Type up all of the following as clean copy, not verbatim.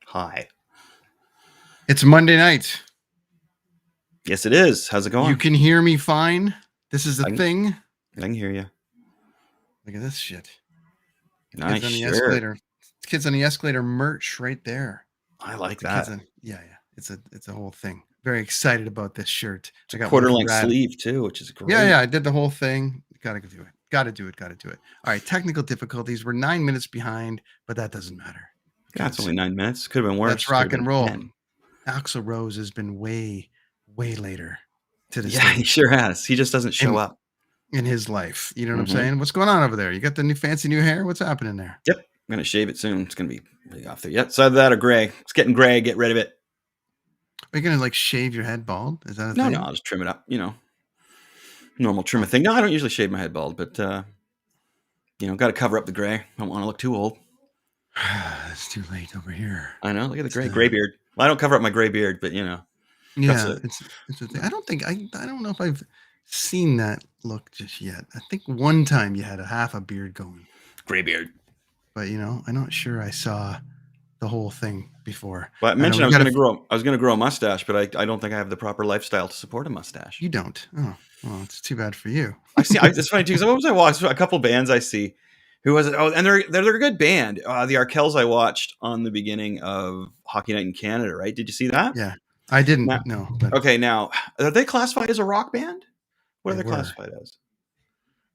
Hi. It's Monday night. Yes, it is. How's it going? You can hear me fine. This is the thing. I can hear you. Look at this shit. Nice Kids on the shirt. Escalator. Kids on the Escalator merch right there. I like that. Yeah. It's a whole thing. Very excited about this shirt. It's a quarter-length sleeve too, which is great. Yeah. I did the whole thing. Gotta do it. All right. Technical difficulties. We're 9 minutes behind, but that doesn't matter. Yeah, it's only 9 minutes. Could have been worse. That's rock and roll. Axl Rose has been way later to the stage. Yeah, he sure has. He just doesn't show up in his life. You know what I'm saying? What's going on over there? You got the fancy new hair? What's happening there? Yep. I'm going to shave it soon. It's going to be really off there. Yep. So either that or gray. It's getting gray. Get rid of it. Are you going to shave your head bald? Is that a thing? No, I'll just trim it up. Normal trim thing. No, I don't usually shave my head bald, but, got to cover up the gray. I don't want to look too old. It's too late over here. I know. Look at the gray beard. Well, I don't cover up my gray beard, but Yeah, it's a thing. I don't know if I've seen that look just yet. I think one time you had a half a beard going. Gray beard. But I'm not sure I saw the whole thing before. Well, I mentioned I was going to grow a mustache, but I don't think I have the proper lifestyle to support a mustache. You don't. Oh, well, it's too bad for you. It's funny too, because sometimes I watch a couple bands I see. Who was it? Oh, and they're a good band. The Arkells I watched on the beginning of Hockey Night in Canada, right? Did you see that? Yeah, I didn't. No. Okay, now are they classified as a rock band? What are they classified as?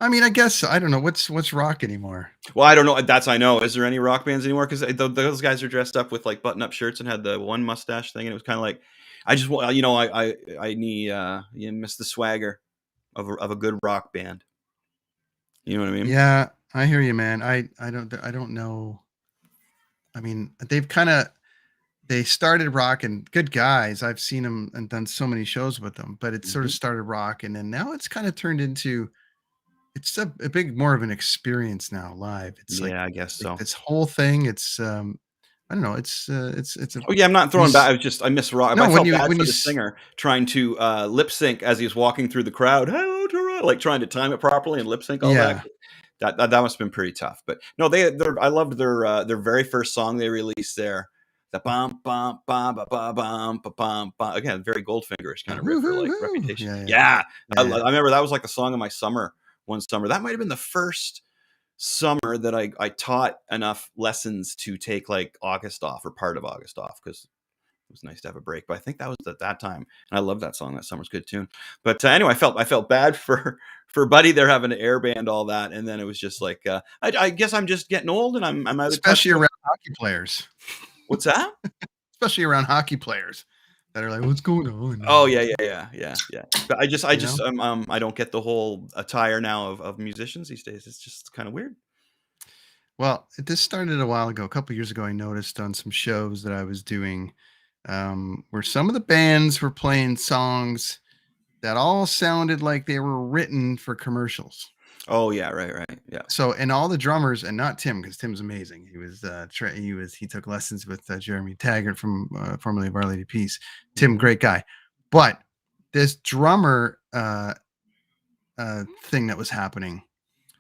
I mean, I guess I don't know what's rock anymore. Well, I don't know. I know. Is there any rock bands anymore? Because those guys are dressed up with like button-up shirts and had the one mustache thing, and it was kind of like, I just I need you miss the swagger of a good rock band. You know what I mean? Yeah. I hear you, man. I don't know. I mean, they started rocking. Good guys. I've seen them and done so many shows with them, but it sort of started rock, and then now it's kind of turned into. It's a big more of an experience now live. It's I guess so. This whole thing. It's I don't know. It's Oh yeah, I'm not throwing back. I miss rock. No, I felt bad for the singer trying to lip sync as he was walking through the crowd. Hello to rock, like trying to time it properly and lip sync all that. That must have been pretty tough, but no, I loved their very first song they released there. The bum bum bum bum bum bum bum. Again, very Goldfingerish kind of riff for like Reputation. Yeah. I remember that was like the song of my summer one summer. That might have been the first summer that I taught enough lessons to take like August off or part of August off, because it was nice to have a break. But I think that was at that time, and I love that song. That summer's good tune. But anyway, I felt bad for Buddy. They're having to air band all that, and then it was just like I guess I'm just getting old, and I'm out of especially around hockey players. What's that? Especially around hockey players that are like, what's going on? Oh yeah. But I just I don't get the whole attire now of musicians these days. It's just kind of weird. Well, this started a while ago. A couple of years ago, I noticed on some shows that I was doing. Where some of the bands were playing songs that all sounded like they were written for commercials. Oh yeah, right, yeah. So, and all the drummers, and not Tim, because Tim's amazing. He took lessons with Jeremy Taggart from formerly of Our Lady Peace. Tim, great guy, but this drummer thing that was happening,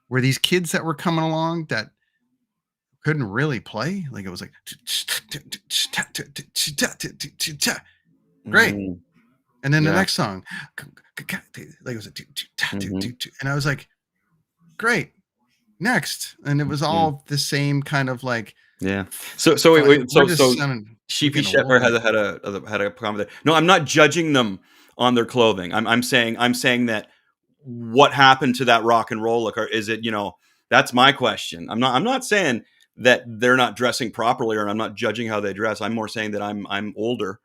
where these kids that were coming along that couldn't really play, like it was like great, and then the next song like it was and I was like, great, next, and it was all the same kind of like so Sheepy Shepherd had a comment there. No, I'm not judging them on their clothing. I'm saying that what happened to that rock and roll look, or is it, that's my question. I'm not saying that they're not dressing properly, or I'm not judging how they dress. I'm more saying that I'm older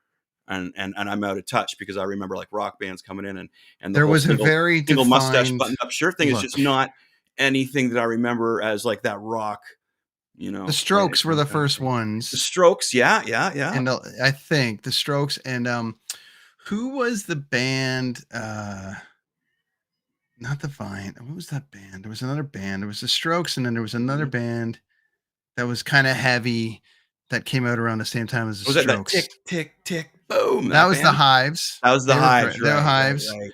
and I'm out of touch, because I remember like rock bands coming in and there was a very single mustache buttoned up shirt thing is just not anything that I remember as like that rock. The Strokes were the first ones. The Strokes, yeah. And I think the Strokes, and who was the band? Not the Vine. What was that band? There was another band. There was the Strokes, and then there was another band that was kind of heavy that came out around the same time as the Strokes. That tick, tick, tick, boom. That was the Hives. That was the Hives. They were Hives. Right.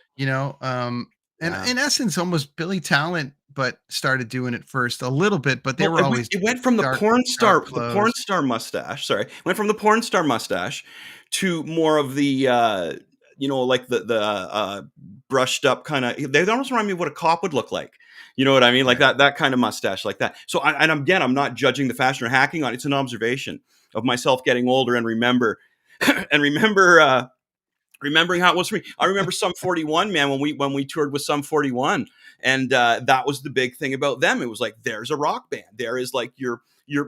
In essence, almost Billy Talent but started doing it first a little bit, but they Well, were always it went from the dark porn clothes. star mustache, sorry. Went from the porn star mustache to more of the, like brushed up kinda they almost remind me of what a cop would look like. You know what I mean? Like Right. that kind of mustache like that. So, and again, I'm not judging the fashion or hacking on it. It's an observation of myself getting older and remember and remembering how it was for me. I remember Sum 41, man, when we toured with Sum 41, and that was the big thing about them. It was like, there's a rock band. There is like your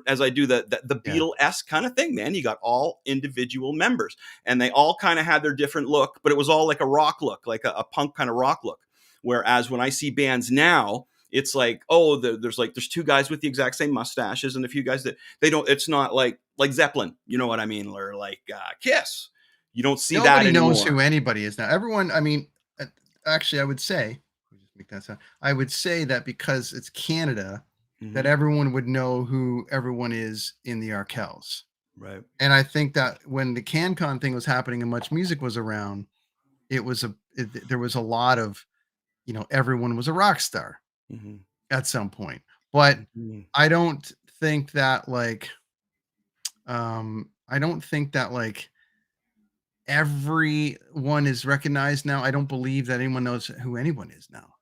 as I do the Yeah. Beatle-esque kind of thing, man. You got all individual members, and they all kind of had their different look, but it was all like a rock look, like a punk kind of rock look. Whereas when I see bands now, it's like, oh, there's two guys with the exact same mustaches, and a few guys that they don't. It's not like Zeppelin, you know what I mean, or like Kiss. You don't see that Nobody knows anymore. who anybody is now. Everyone, I mean, actually, I would say, let me just make that sound. I would say that because it's Canada, that Mhm. everyone would know who everyone is in the Arkells. Right. And I think that when the CanCon thing was happening and Much Music was around, there was a lot of, everyone was a rock star Mhm. at some point. But Mhm. I don't think that I don't think that everyone is recognized now. I don't believe that anyone knows who anyone is now.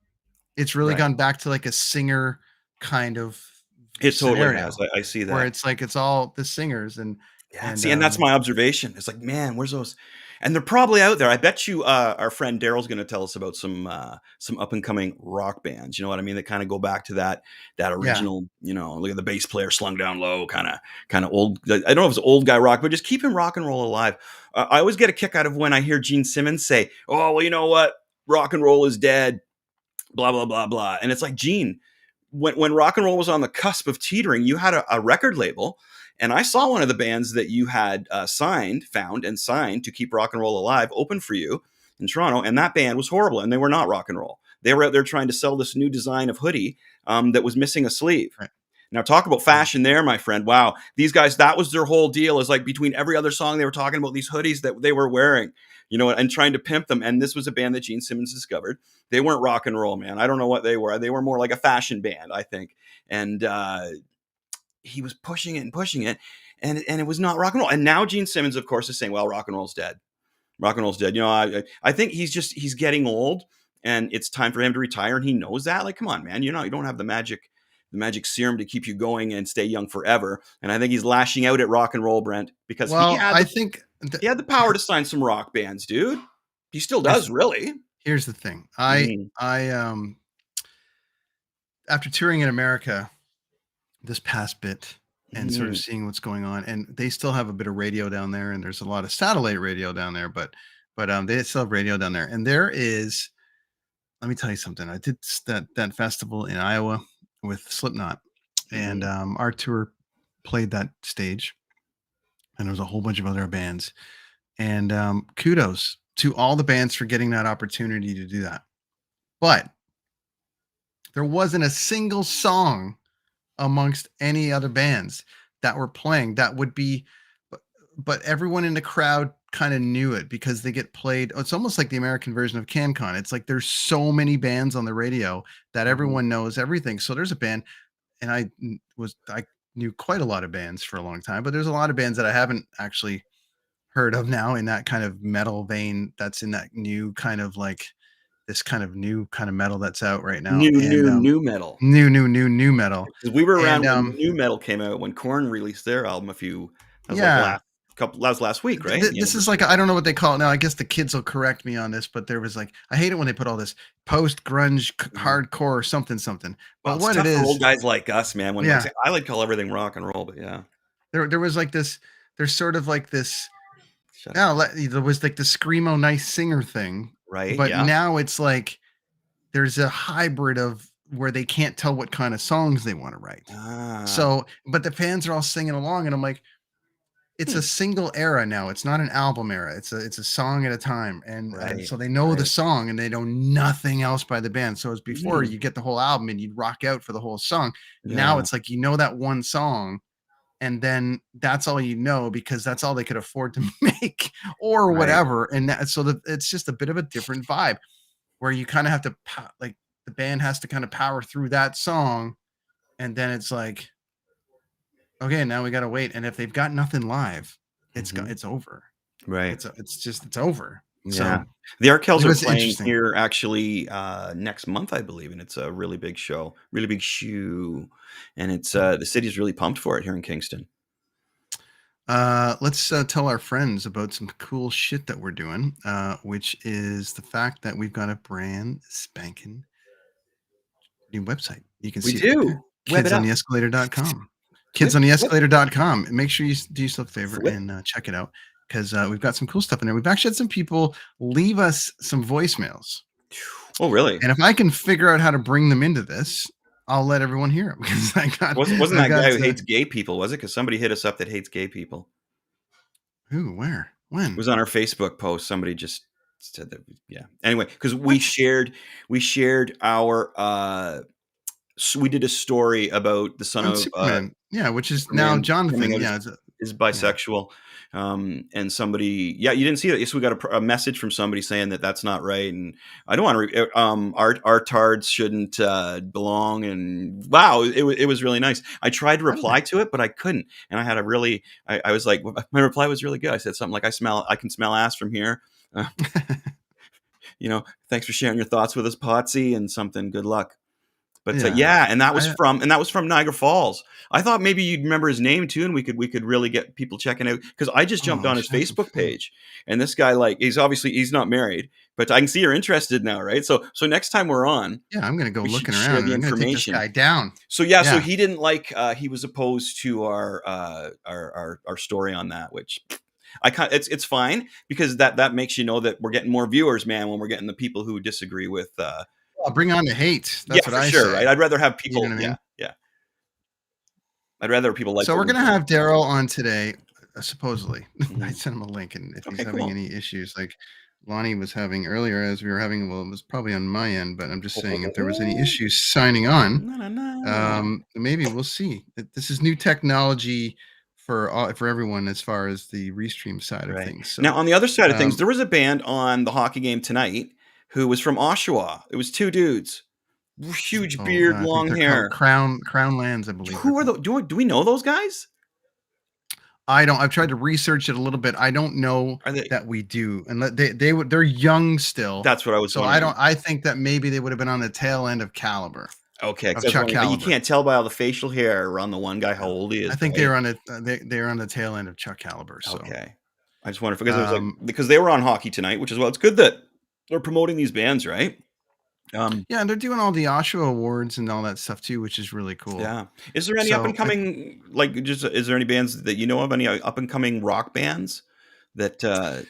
It's really Right. gone back to like a singer kind of It totally has. scenario I see where that. it's like it's all the singers Yeah, and see, and that's my observation. It's like, man, where's those? And they're probably out there. I bet you, our friend Daryl's going to tell us about some up and coming rock bands. You know what I mean? That kind of go back to that yeah. original. Look at the bass player slung down low, kind of old. I don't know if it's old guy rock, but just keeping rock and roll alive. I always get a kick out of when I hear Gene Simmons say, "Oh, well, you know what? Rock and roll is dead." Blah blah blah blah, and it's like, Gene, when rock and roll was on the cusp of teetering, you had a record label, and I saw one of the bands that you had found and signed to keep rock and roll alive, open for you in Toronto, and that band was horrible, and they were not rock and roll. They were out there trying to sell this new design of hoodie that was missing a sleeve. Right. Now, talk about Yeah. fashion there, my friend. Wow. These guys, that was their whole deal, is like between every other song, they were talking about these hoodies that they were wearing, and trying to pimp them. And this was a band that Gene Simmons discovered. They weren't rock and roll, man. I don't know what they were. They were more like a fashion band, I think. And he was pushing it and pushing it, and it was not rock and roll. And now Gene Simmons, of course, is saying, well, rock and roll's dead. Rock and roll's dead. I think he's getting old, and it's time for him to retire, and he knows that. Like, come on, man, you don't have the magic serum to keep you going and stay young forever. And I think he's lashing out at rock and roll, Brent, because Well, I think he had the power to sign some rock bands, dude. He still does, listen, really. here's the thing. Mhm. I after touring in America this past bit and sort of Mhm. seeing what's going on, and they still have a bit of radio down there, and there's a lot of satellite radio down there, but they still have radio down there. And there is, let me tell you something. I did that festival in Iowa with Slipknot, and Mhm. our tour played that stage, and there was a whole bunch of other bands. And kudos to all the bands for getting that opportunity to do that. But there wasn't a single song amongst any other bands that were playing that would be, but, but everyone in the crowd kind of knew it because they get played. It's almost like the American version of CanCon. It's like there's so many bands on the radio that Mhm. everyone knows everything. So there's a band, and I knew quite a lot of bands for a long time, but there's a lot of bands that I haven't actually heard of now in that kind of metal vein, that's in that new kind of like this kind of new kind of metal that's out right now. And New metal. new metal. Because we were And around when new metal came out, when Korn released their album that was like yeah, that was last week, right? The this is like, anniversary. I don't know what they call it now. I guess the kids will correct me on this, but there was like, I hate it when they put all this post grunge Mhm. hardcore something something. Well, But it's what it tough for old is, guys like us, man. When yeah, I like to call everything rock and roll, but yeah, there was like this. There's sort of like this. shut up. Now there was like the screamo nice singer thing, Right? but Yeah. now it's like there's a hybrid of where they can't tell what kind of songs they want to write. Ah. So, but the fans are all singing along, and I'm like, it's Hmm. a single era now. It's not an album era. It's a song at a time, and Right. so they know the Right. song and they know nothing else by the band. So as before, Mhm. you get the whole album and you'd rock out for the whole song. Now Yeah. it's like that one song, and then that's all you know because that's all they could afford to make or Right. whatever. And so it's just a bit of a different vibe where you kind of have to like the band has to kind of power through that song, and then it's like, okay, now we got to wait. And if they've got nothing live, it's over. Right. It's over. Yeah. So The Arkells it are was playing interesting. here actually next month, I believe, and it's a really big show, really big shoe, and it's the city's really pumped for it here in Kingston. Let's tell our friends about some cool shit that we're doing, which is the fact that we've got a brand spanking new website. You can We see it right do. there. Web it up. Kidsontheescalator.com. Whip, whip, Kidsontheescalator.com. Make sure you do yourself a favor whip. and check it out, because we've got some cool stuff in there. We've actually had some people leave us some voicemails. Oh, really? And if I can figure out how to bring them into this, I'll let everyone hear them, because Wasn't I've that guy got who hates gay people, was it? Because somebody hit us up that hates gay people. who, where, when? It was on our Facebook post. Somebody just said that. Yeah. Anyway, because we What? shared our so we did a story about the son On of Superman. Yeah, which is now Superman coming Jonathan. out Yeah, is yeah. bisexual. And somebody, yeah, you didn't see that. Yes, we got a message from somebody saying that that's not right, and I don't want to. Our tards shouldn't belong. And wow, it was really nice. I tried to reply to it, but I couldn't, and I had a really. I was like, my reply was really good. I said something like, I can smell ass from here. Thanks for sharing your thoughts with us, Potsy, and something. Good luck. But Yeah. and that was from Niagara Falls. I thought maybe you'd remember his name too, and we could really get people checking out, because I just jumped Oh, on his Facebook page, and this guy, like, he's not married, but I can see you're interested now, right? So next time we're on, yeah, I'm gonna go we should looking share around, and the I'm gonna take this information. guy down. So so Yeah. he didn't like he was opposed to our story on that, which it's fine, because that makes you know that we're getting more viewers, man, when we're getting the people who disagree with Well, bring on the hate. yeah, That's what for I sure, right? say. I'd rather have You know people, what I yeah, mean? yeah. I'd rather people like So what we're we're gonna doing. have Darryl on today, supposedly. I Mhm. sent him a link, and if he's Okay, having cool. any issues, like Lonnie was having earlier, as we were having, well, it was probably on my end, but I'm just saying, if there was any issues signing on, Na, na, na. maybe we'll see. This is new technology for everyone as far as the restream side of Right. things. Now, So on the other side of things, um, there was a band on the hockey game tonight who was from Oshawa. It was two dudes, huge beard, I think long they're called hair. Crown Lands, I believe they're Who are called. do we know those guys? I've tried to research it a little bit. I don't know Are they? that we do, and they're young still. That's what I was So I wondering. don't. I think that maybe they would have been on the tail end of Caliber, Okay, because of I was Chuck wondering. You Caliber. can't tell by all the facial hair around the one guy how Yeah. old he I is, think right? they're on the tail end of Chuck Caliber. So Okay. I just wonder, because it was like, um, because they were on hockey tonight, which is, well, it's good that they're promoting these bands, right? yeah, and they're doing all the Oshawa awards and all that stuff too, which is really cool. Yeah. Is there any up and So coming, like, just is there any bands that you know of, any up and coming rock bands that I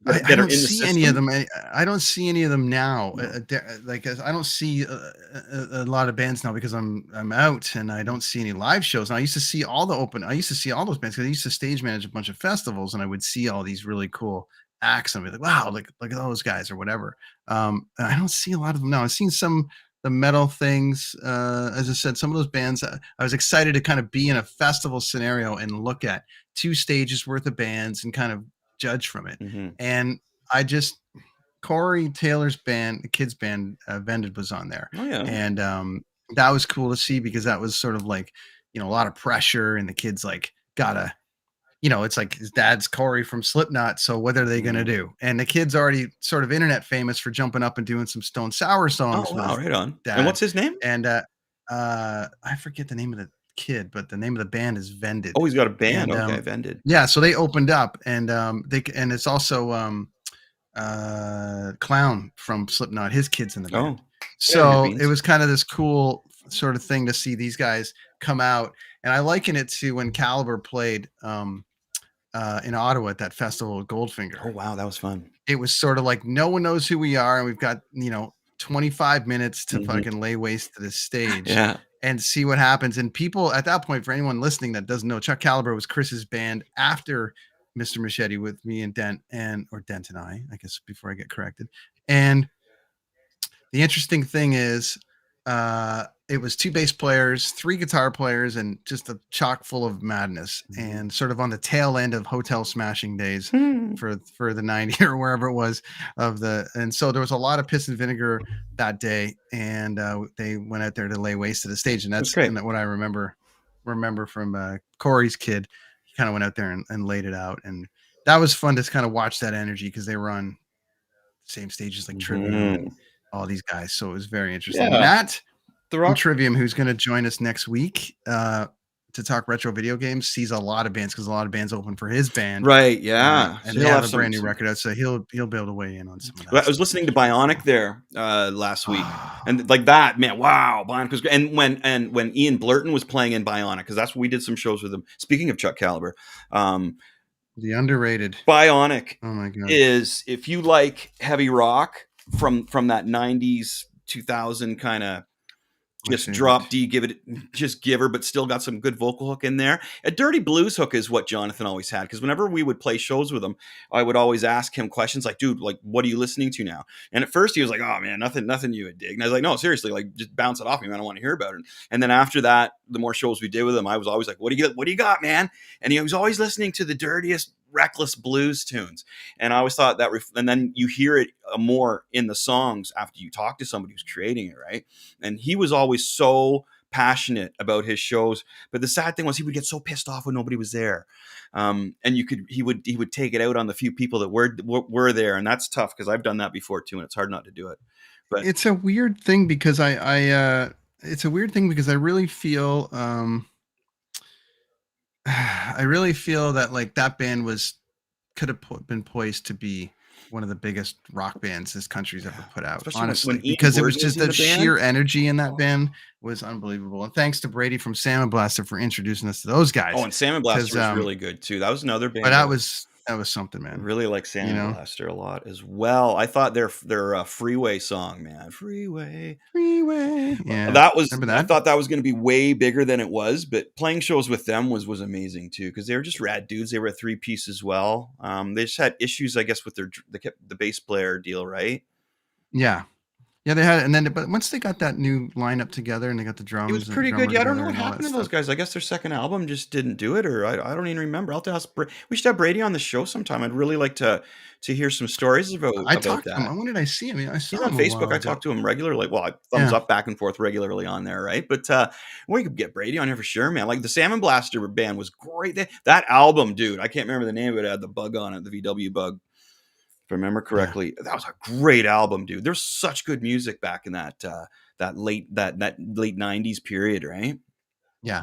that are don't in the see any of system? them. I don't see any of them now. No. I don't see a lot of bands now, because I'm out and I don't see any live shows. And I used to see all the open. I used to see all those bands, because I used to stage manage a bunch of festivals, and I would see all these really cool acts, and I'd be like, wow, look at those guys or whatever. And I don't see a lot of them now. I've seen some the metal things. As I said, some of those bands. I was excited to kind of be in a festival scenario and look at 2 stages worth of bands and kind of judge from it. Hmm. And I just Corey Taylor's band, the kids band, Vended, was on there, Oh yeah. and that was cool to see, because that was sort of like, a lot of pressure, and the kids like gotta, it's like his dad's Corey from Slipknot, so what are they gonna Mhm. do? And the kid's already sort of internet famous for jumping up and doing some Stone Sour songs Oh with wow, his right on. And dad, what's his name? and I forget the name of the kid, but the name of the band is Vended, Oh, he's got a band. and Okay, Vended. yeah, so they opened up, and and it's also Clown from Slipknot, his kids in the band. Oh, yeah, good So it beans. was kind of this cool sort of thing to see these guys come out. And I liken it to when Caliber played in Ottawa at that festival with Goldfinger. Oh wow, that was fun. It was sort of like, no one knows who we are, and we've got 25 minutes to Hmm. fucking lay waste to this stage Yeah. and see what happens. And people at that point, for anyone listening that doesn't know, Chuck Caliber was Chris's band after Mr. Machete, with me and Dent, or Dent and I guess, before I get corrected. And the interesting thing is, it was 2 bass players, 3 guitar players, and just a chock full of madness. And sort of on the tail end of hotel smashing days for the 90 or wherever it was and so there was a lot of piss and vinegar that day, and they went out there to lay waste to the stage, and that's what I remember from Corey's kid. He kind of went out there and laid it out, and that was fun to kind of watch that energy because they were on the same stages like Trivium and all these guys, so it was very interesting. Matt from Trivium, who's going to join us next week to talk retro video games, sees a lot of bands because a lot of bands open for his band, right? Yeah, and so they have a brand new record out, so he'll be able to weigh in on some of that. I was listening to Bionic there last week, and like that, man, wow, Bionic was great. And when Ian Blurton was playing in Bionic, because that's what we did some shows with him. Speaking of Chuck Caliber, the underrated Bionic, oh my god, is if you like heavy rock from that 90s 2000 kind of just drop D, give her, but still got some good vocal hook in there. A dirty blues hook is what Jonathan always had, because whenever we would play shows with him, I would always ask him questions like, dude, like, what are you listening to now? And at first he was like, oh man, nothing you would dig. And I was like, no, seriously, like, just bounce it off me, man. I don't want to hear about it. And then after that, the more shows we did with him, I was always like, what do you got, man? And he was always listening to the dirtiest, reckless blues tunes. And I always thought that, and then you hear it more in the songs after you talk to somebody who's creating it, right? And he was always so passionate about his shows, but the sad thing was he would get so pissed off when nobody was there, and he would take it out on the few people that were there, and that's tough because I've done that before too, and it's hard not to do it. But it's a weird thing because I really feel I really feel that like that band could have been poised to be one of the biggest rock bands this country's ever put out, especially honestly, because it was just the sheer energy in that band was unbelievable. And thanks to Brady from Salmon Blaster for introducing us to those guys. Oh, and Salmon Blaster was really good too. That was another band. But that was something, man. Really like Salmon Blaster a lot as well. I thought their Freeway song, man, Freeway. Yeah, I thought that was going to be way bigger than it was, but playing shows with them was amazing too, because they were just rad dudes. They were a 3-piece as well. They just had issues, I guess, with the bass player deal, right? Yeah. Yeah, they had, and then but once they got that new lineup together and they got the drums, it was pretty good. Yeah, I don't know what happened to those guys. I guess their second album just didn't do it, or I don't even remember. I'll have to ask. We should have Brady on the show sometime. I'd really like to hear some stories about talked that. To him. When did I see him? I saw him on Facebook. I talk to him regularly. Well, I thumbs up back and forth regularly on there, right? But we could get Brady on here for sure, man. Like the Salmon Blaster band was great. That album, dude, I can't remember the name of it. It had the bug on it, the VW bug. If I remember correctly, that was a great album, dude. There's such good music back in that late 90s period, right? Yeah.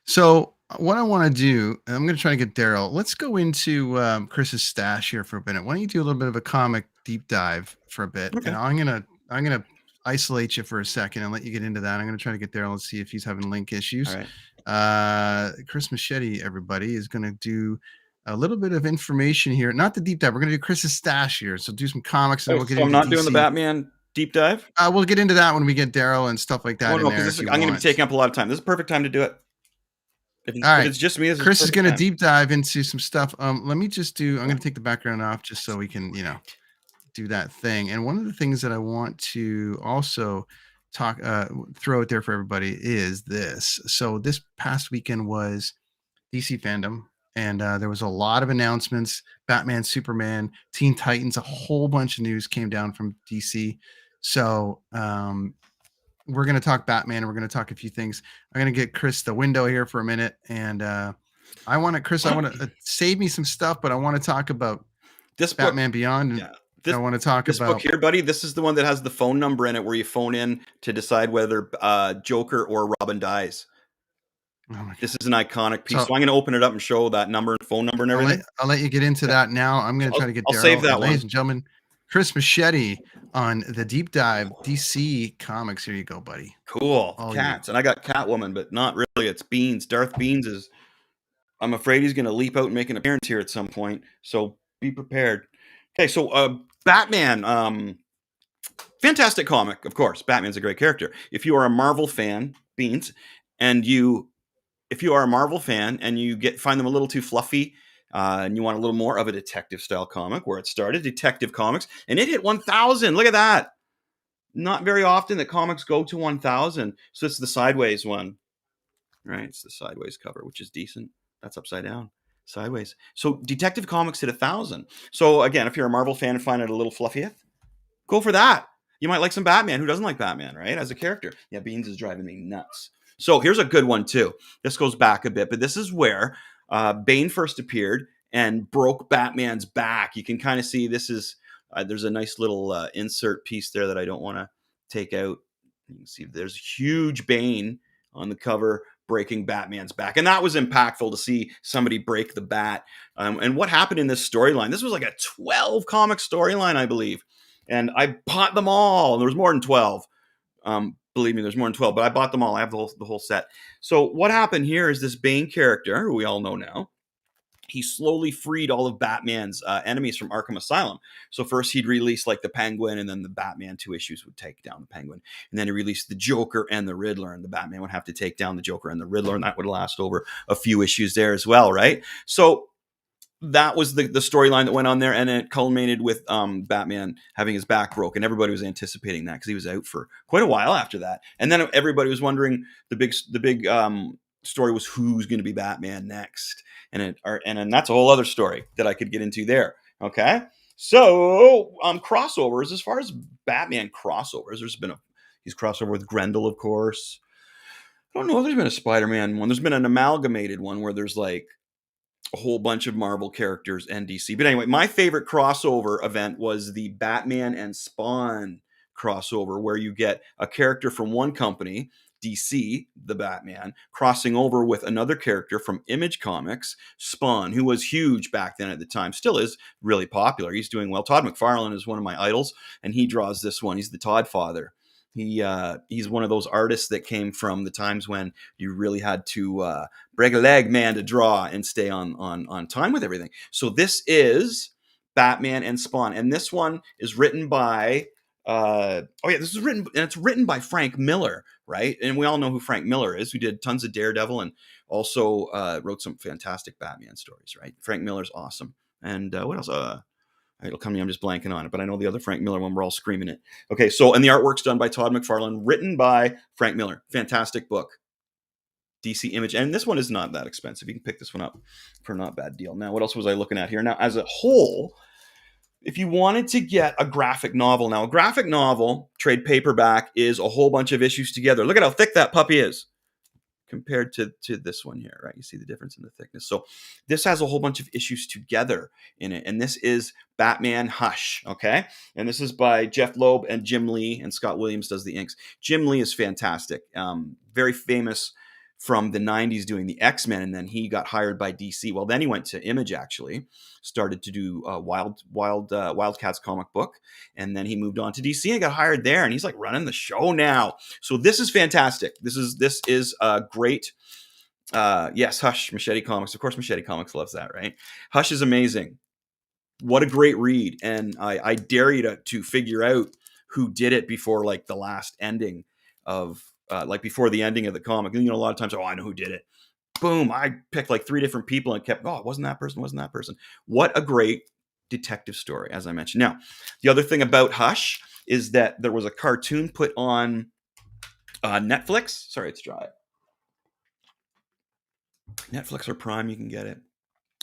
So what I want to do, I'm going to try to get Darryl. Let's go into Chris's stash here for a minute. Why don't you do a little bit of a comic deep dive for a bit, and I'm gonna isolate you for a second and let you get into that. I'm going to try to get Darryl and see if he's having link issues. All right. Chris Machete, everybody, is going to do a little bit of information here. Not the deep dive. We're going to do Chris's stash here. So do some comics, and we'll get into I'm not doing the Batman deep dive? We'll get into that when we get Darryl and stuff like that. Oh, no, because I'm going to be taking up a lot of time. This is a perfect time to do it. If it's just me, Chris is going to deep dive into some stuff. Let me just I'm going to take the background off just so we can, do that thing. And one of the things that I want to also throw out there for everybody is this. So this past weekend was DC FanDome. And there was a lot of announcements, Batman, Superman, Teen Titans, a whole bunch of news came down from DC. So we're going to talk Batman and we're going to talk a few things. I'm going to get Chris the window here for a minute. And I want to save me some stuff, but I want to talk about this Batman Beyond. And I want to talk about this book here, buddy. This is the one that has the phone number in it where you phone in to decide whether Joker or Robin dies. Oh, this is an iconic piece. So I'm going to open it up and show that number and phone number and everything. I'll let you get into that now. I'm going to try to get Darryl. I'll save that ladies and gentlemen, Chris Machete on the deep dive DC Comics. Here you go, buddy. Cool. Cats. And I got Catwoman, but not really. It's Beans. Darth Beans is, I'm afraid he's going to leap out and make an appearance here at some point. So be prepared. Okay. So Batman, fantastic comic. Of course, Batman's a great character. If you are a Marvel fan, Beans, and if you are a Marvel fan and you find them a little too fluffy and you want a little more of a detective style comic, where it started, Detective Comics, and it hit 1,000. Look at that. Not very often that comics go to 1,000. So it's the sideways one, right? It's the sideways cover, which is decent. That's upside down, sideways. So Detective Comics hit 1,000. So again, if you're a Marvel fan and find it a little fluffy, go for that. You might like some Batman. Who doesn't like Batman, right? As a character. Yeah, Beans is driving me nuts. So here's a good one too. This goes back a bit, but this is where Bane first appeared and broke Batman's back. You can kind of see this is there's a nice little insert piece there that I don't want to take out. You can see there's huge Bane on the cover breaking Batman's back, and that was impactful to see somebody break the bat. And what happened in this storyline? This was like a 12 comic storyline, I believe, and I bought them all. There was more than 12. Believe me, there's more than 12, but I bought them all. I have the whole set. So what happened here is this Bane character, who we all know now, he slowly freed all of Batman's enemies from Arkham Asylum. So first he'd release like the Penguin, and then the Batman 2 issues would take down the Penguin. And then he released the Joker and the Riddler, and the Batman would have to take down the Joker and the Riddler, and that would last over a few issues there as well, right? So that was the storyline that went on there, and it culminated with Batman having his back broken. Everybody was anticipating that because he was out for quite a while after that, and then everybody was wondering the big story was who's going to be Batman next, and that's a whole other story that I could get into there. Okay, so crossovers. As far as Batman crossovers, he's crossover with Grendel, of course. I don't know if there's been a Spider-Man one. There's been an amalgamated one where there's like a whole bunch of Marvel characters and DC. But anyway, my favorite crossover event was the Batman and Spawn crossover, where you get a character from one company, DC, the Batman, crossing over with another character from Image Comics, Spawn, who was huge back then at the time, still is really popular. He's doing well. Todd McFarlane is one of my idols, and he draws this one. He's the Todd father. He's one of those artists that came from the times when you really had to break a leg, man, to draw and stay on time with everything. So this is Batman and Spawn, and this one is written by it's written by Frank Miller, right? And we all know who Frank Miller is, who did tons of Daredevil and also wrote some fantastic Batman stories, right? Frank Miller's awesome. And what else? It'll come to me, I'm just blanking on it, but I know the other Frank Miller one, we're all screaming it. Okay, so, and the artwork's done by Todd McFarlane, written by Frank Miller. Fantastic book. DC Image. And this one is not that expensive. You can pick this one up for a not bad deal. Now, what else was I looking at here? Now, as a whole, if you wanted to get a graphic novel, now a graphic novel, trade paperback, is a whole bunch of issues together. Look at how thick that puppy is compared to this one here, right? You see the difference in the thickness. So this has a whole bunch of issues together in it. And this is Batman Hush, okay? And this is by Jeff Loeb and Jim Lee, and Scott Williams does the inks. Jim Lee is fantastic. Very famous from the 90s doing the X-Men, and then he got hired by DC. Well, then he went to Image, actually, started to do Wildcats comic book, and then he moved on to DC and got hired there, and he's like running the show now. So this is fantastic. This is a great, yes, Hush, Machete Comics. Of course, Machete Comics loves that, right? Hush is amazing. What a great read, and I dare you to figure out who did it before like the last ending of like before the ending of the comic. And, you know, a lot of times, I know who did it. Boom, I picked like 3 different people and kept, it wasn't that person. What a great detective story, as I mentioned. Now, the other thing about Hush is that there was a cartoon put on Netflix. Sorry, it's dry. Netflix or Prime, you can get it.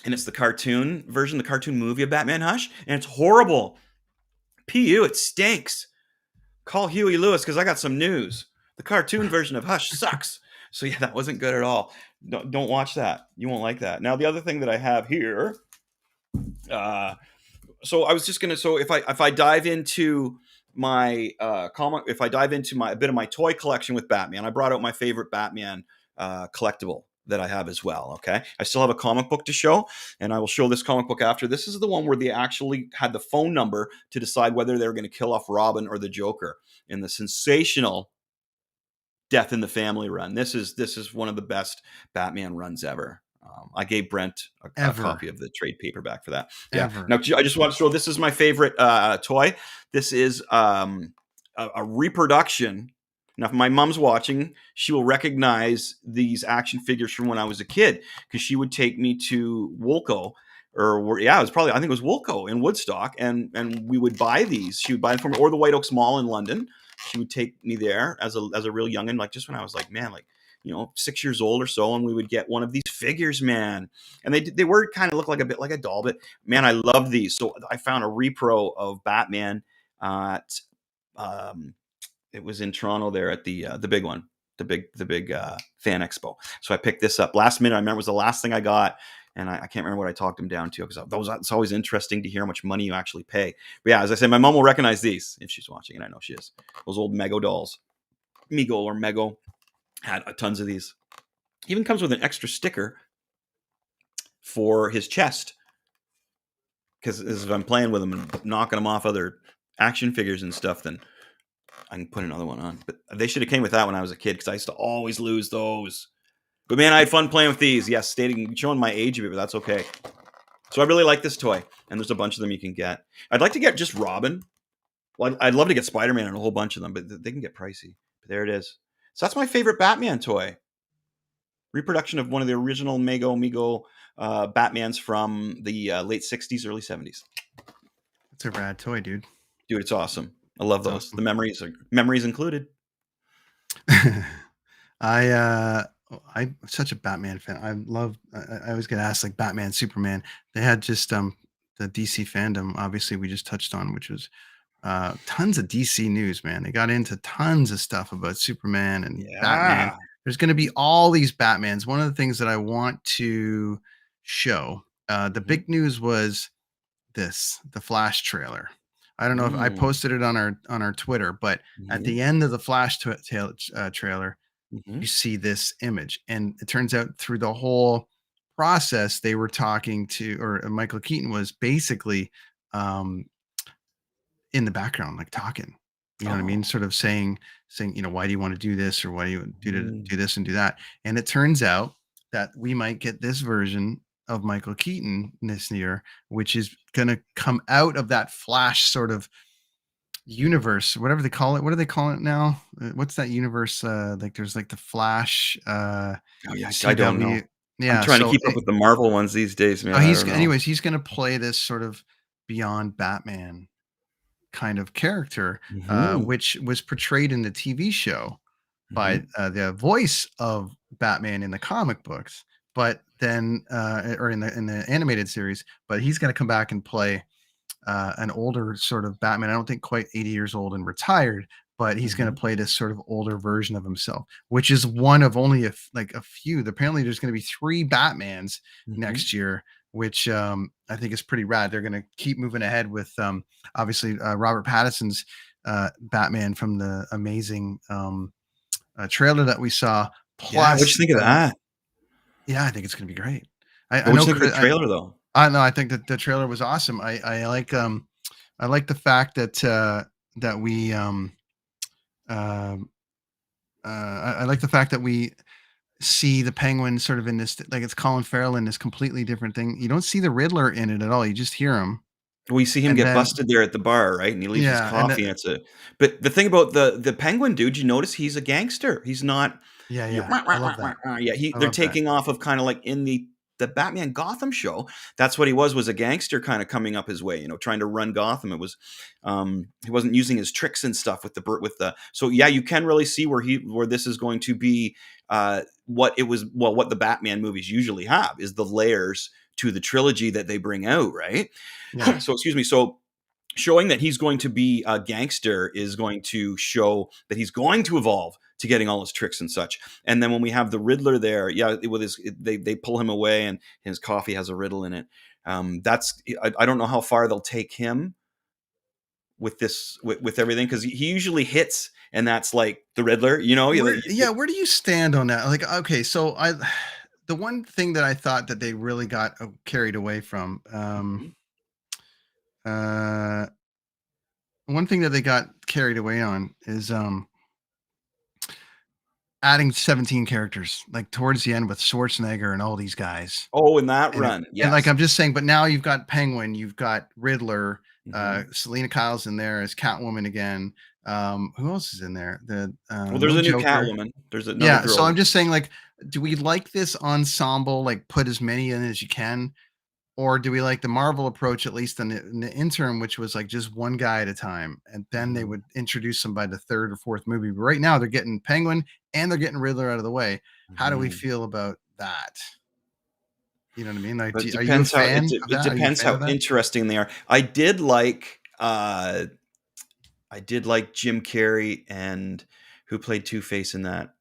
And it's the cartoon version, the cartoon movie of Batman Hush, and it's horrible. P.U., it stinks. Call Huey Lewis because I got some news. The cartoon version of Hush sucks. So yeah, that wasn't good at all. Don't watch that. You won't like that. Now, the other thing that I have here, so I was just gonna. So if I dive into my comic, if I dive into a bit of my toy collection with Batman, I brought out my favorite Batman collectible that I have as well. Okay, I still have a comic book to show, and I will show this comic book after. This is the one where they actually had the phone number to decide whether they were going to kill off Robin or the Joker in the sensational Death in the Family run. This is one of the best Batman runs ever. I gave Brent a copy of the trade paperback for that. Yeah. Now, I just want to show, this is my favorite toy. This is a reproduction. Now, if my mom's watching, she will recognize these action figures from when I was a kid, because she would take me to Woolco, it was probably, I think it was Woolco in Woodstock, and we would buy these. She would buy them from, or the White Oaks Mall in London. she would take me there as a real youngin, like just when I was like, man, like, 6 years old or so, and we would get one of these figures, man. And they were kind of look like a bit like a doll, but man, I love these. So I found a repro of Batman at it was in Toronto there at the big one, the big fan expo. So I picked this up last minute. I remember it was the last thing I got. And I can't remember what I talked him down to, because it's always interesting to hear how much money you actually pay. But yeah, as I said, my mom will recognize these if she's watching, and I know she is. Those old Mego dolls. Mego or Mego had tons of these. Even comes with an extra sticker for his chest, because if I'm playing with him and knocking him off other action figures and stuff, then I can put another one on. But they should have came with that when I was a kid, because I used to always lose those. But man, I had fun playing with these. Yes, showing my age a bit, but that's okay. So I really like this toy, and there's a bunch of them you can get. I'd like to get just Robin. Well, I'd love to get Spider-Man and a whole bunch of them, but they can get pricey. But there it is. So that's my favorite Batman toy. Reproduction of one of the original Mego Batmans from the late 60s, early 70s. It's a rad toy, dude. Dude, it's awesome. I love those. Awesome. The memories included. I'm such a Batman fan. I always get asked, like, Batman, Superman. They had just the DC FanDome, obviously we just touched on, which was tons of DC news, man. They got into tons of stuff about Superman and Batman. There's going to be all these Batmans. One of the things that I want to show, the big news was the Flash trailer. I don't know if I posted it on our Twitter, but at the end of the Flash trailer, you see this image, and it turns out through the whole process they were talking to, or Michael Keaton was basically in the background, like talking, what I mean, sort of saying, why do you want to do this, or why do you do this and do that? And it turns out that we might get this version of Michael Keaton this year, which is going to come out of that Flash sort of universe, whatever they call it. What do they call it now? What's that universe? Like there's like the Flash. I don't know. Yeah, I'm trying to keep up with the Marvel ones these days, man. He's going to play this sort of beyond Batman kind of character, which was portrayed in the TV show by the voice of Batman in the comic books, but then or in the animated series. But he's going to come back and play an older sort of Batman. I don't think quite 80 years old and retired, but he's going to play this sort of older version of himself, which is one of only a few. Apparently there's going to be 3 Batmans next year, which I think is pretty rad. They're going to keep moving ahead with obviously Robert Pattinson's Batman from the amazing trailer that we saw. Plus, what you think of that? Yeah, I think it's going to be great. I know the trailer though. I know. I think that the trailer was awesome. I like the fact that we I like the fact that we see the Penguin sort of in this, like it's Colin Farrell in this completely different thing. You don't see the Riddler in it at all. You just hear him. We see him get busted there at the bar, right? And he leaves his coffee. But the thing about the Penguin dude, you notice he's a gangster. He's not. Yeah. I love that. They're taking off of kind of like in the Batman Gotham show. That's what he was a gangster kind of coming up his way, trying to run Gotham. It was he wasn't using his tricks and stuff with the. So yeah, you can really see where this is going to be what the Batman movies usually have is the layers to the trilogy that they bring out, right? Yeah. So excuse me. So showing that he's going to be a gangster is going to show that he's going to evolve to getting all his tricks and such. And then when we have the Riddler there, they pull him away and his coffee has a riddle in it. I don't know how far they'll take him with this, with everything, because he usually hits, and that's like the Riddler, where do you stand on that? Like, okay, so the one thing that I thought that they really got carried away from, one thing that they got carried away on is adding 17 characters, like towards the end with Schwarzenegger and all these guys. Oh, in that run. Yeah. And like, I'm just saying, but now you've got Penguin, you've got Riddler, Selena Kyle's in there as Catwoman again. Who else is in there? There's a new Catwoman. There's another girl. So I'm just saying, like, do we like this ensemble, like put as many in as you can? Or do we like the Marvel approach, at least in the interim, which was like just one guy at a time, and then they would introduce them by the third or fourth movie. But right now, they're getting Penguin and they're getting Riddler out of the way. How do we feel about that? You know what I mean? Like, But are you a fan of it that? Are you a depends fan how of that? interesting they are. I did like Jim Carrey and who played Two-Face in that.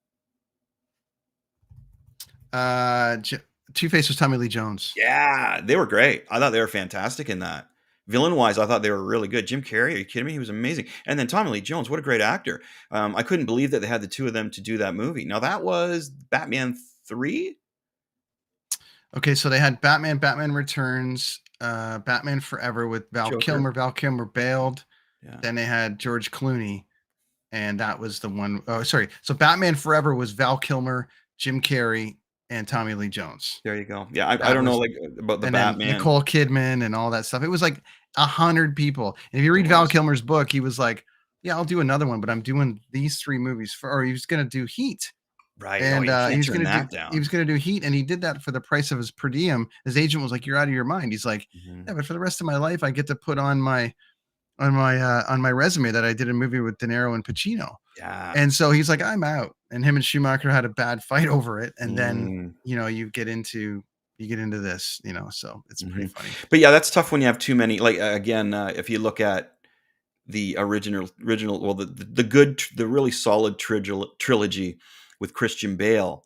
Two-Face was Tommy Lee Jones. Yeah, they were great. I thought they were fantastic in that. Villain-wise, I thought they were really good. Jim Carrey, are you kidding me? He was amazing. And then Tommy Lee Jones, what a great actor. I couldn't believe that they had the two of them to do that movie. Now, that was Batman 3? Okay, so they had Batman, Batman Returns, Batman Forever with Val Joker. Kilmer. Val Kilmer bailed. Yeah. Then they had George Clooney, and that was the one. Oh, sorry. So Batman Forever was Val Kilmer, Jim Carrey, and Tommy Lee Jones. There you go. Yeah, I don't know like about the And Batman. then Nicole Kidman and all that stuff. It was like 100 people. And if you read Val Kilmer's book, he was like, "Yeah, I'll do another one, but I'm doing these 3 movies for." Or he was going to do Heat. Right. And he was going to do he was going to do Heat, and he did that for the price of his per diem. His agent was like, "You're out of your mind." He's like, "Yeah, but for the rest of my life, I get to put on my resume that I did a movie with De Niro and Pacino." Yeah. And so he's like, "I'm out." And him and Schumacher had a bad fight over it, and then you get into this, so it's pretty funny. But yeah, that's tough when you have too many. Like again, if you look at the original, well, the really solid trilogy with Christian Bale.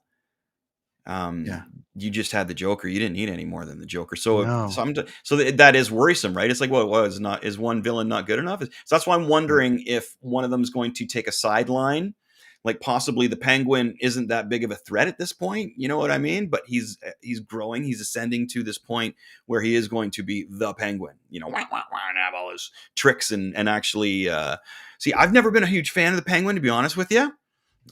You just had the Joker. You didn't need any more than the Joker. So that is worrisome, right? It's like, well, is one villain not good enough? So that's why I'm wondering if one of them is going to take a sideline, like possibly the Penguin isn't that big of a threat at this point. You know what I mean? But he's growing. He's ascending to this point where he is going to be the Penguin. And have all his tricks and actually see. I've never been a huge fan of the Penguin, to be honest with you.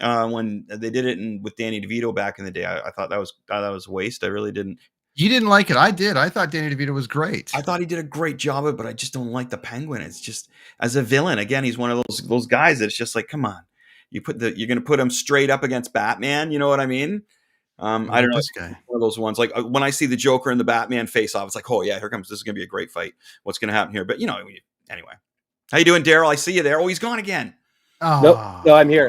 When they did it with Danny DeVito back in the day, I thought that was a waste. I really didn't. You didn't like it. I did. I thought Danny DeVito was great. I thought he did a great job of it, but I just don't like the Penguin. It's just, as a villain, again, he's one of those guys that's just like, come on, you're going to put him straight up against Batman. You know what I mean? I don't know. This guy. One of those ones, like when I see the Joker and the Batman face off, it's like, oh yeah, this is going to be a great fight. What's going to happen here? But anyway, how you doing, Darryl? I see you there. Oh, he's gone again. Oh. No, I'm here.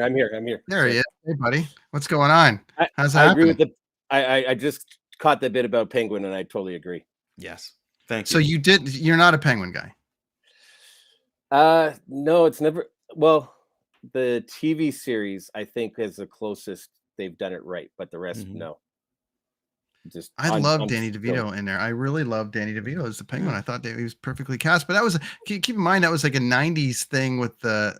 There he is. Hey, buddy. What's going on? How's that? I agree with I just caught the bit about Penguin, and I totally agree. Yes. Thank you. So you're not a Penguin guy? No, it's never. Well, the TV series, I think, is the closest they've done it right, but the rest, no. I love Danny DeVito in there. I really love Danny DeVito as the Penguin. I thought he was perfectly cast. But that was, keep in mind, that was like a 90s thing with the,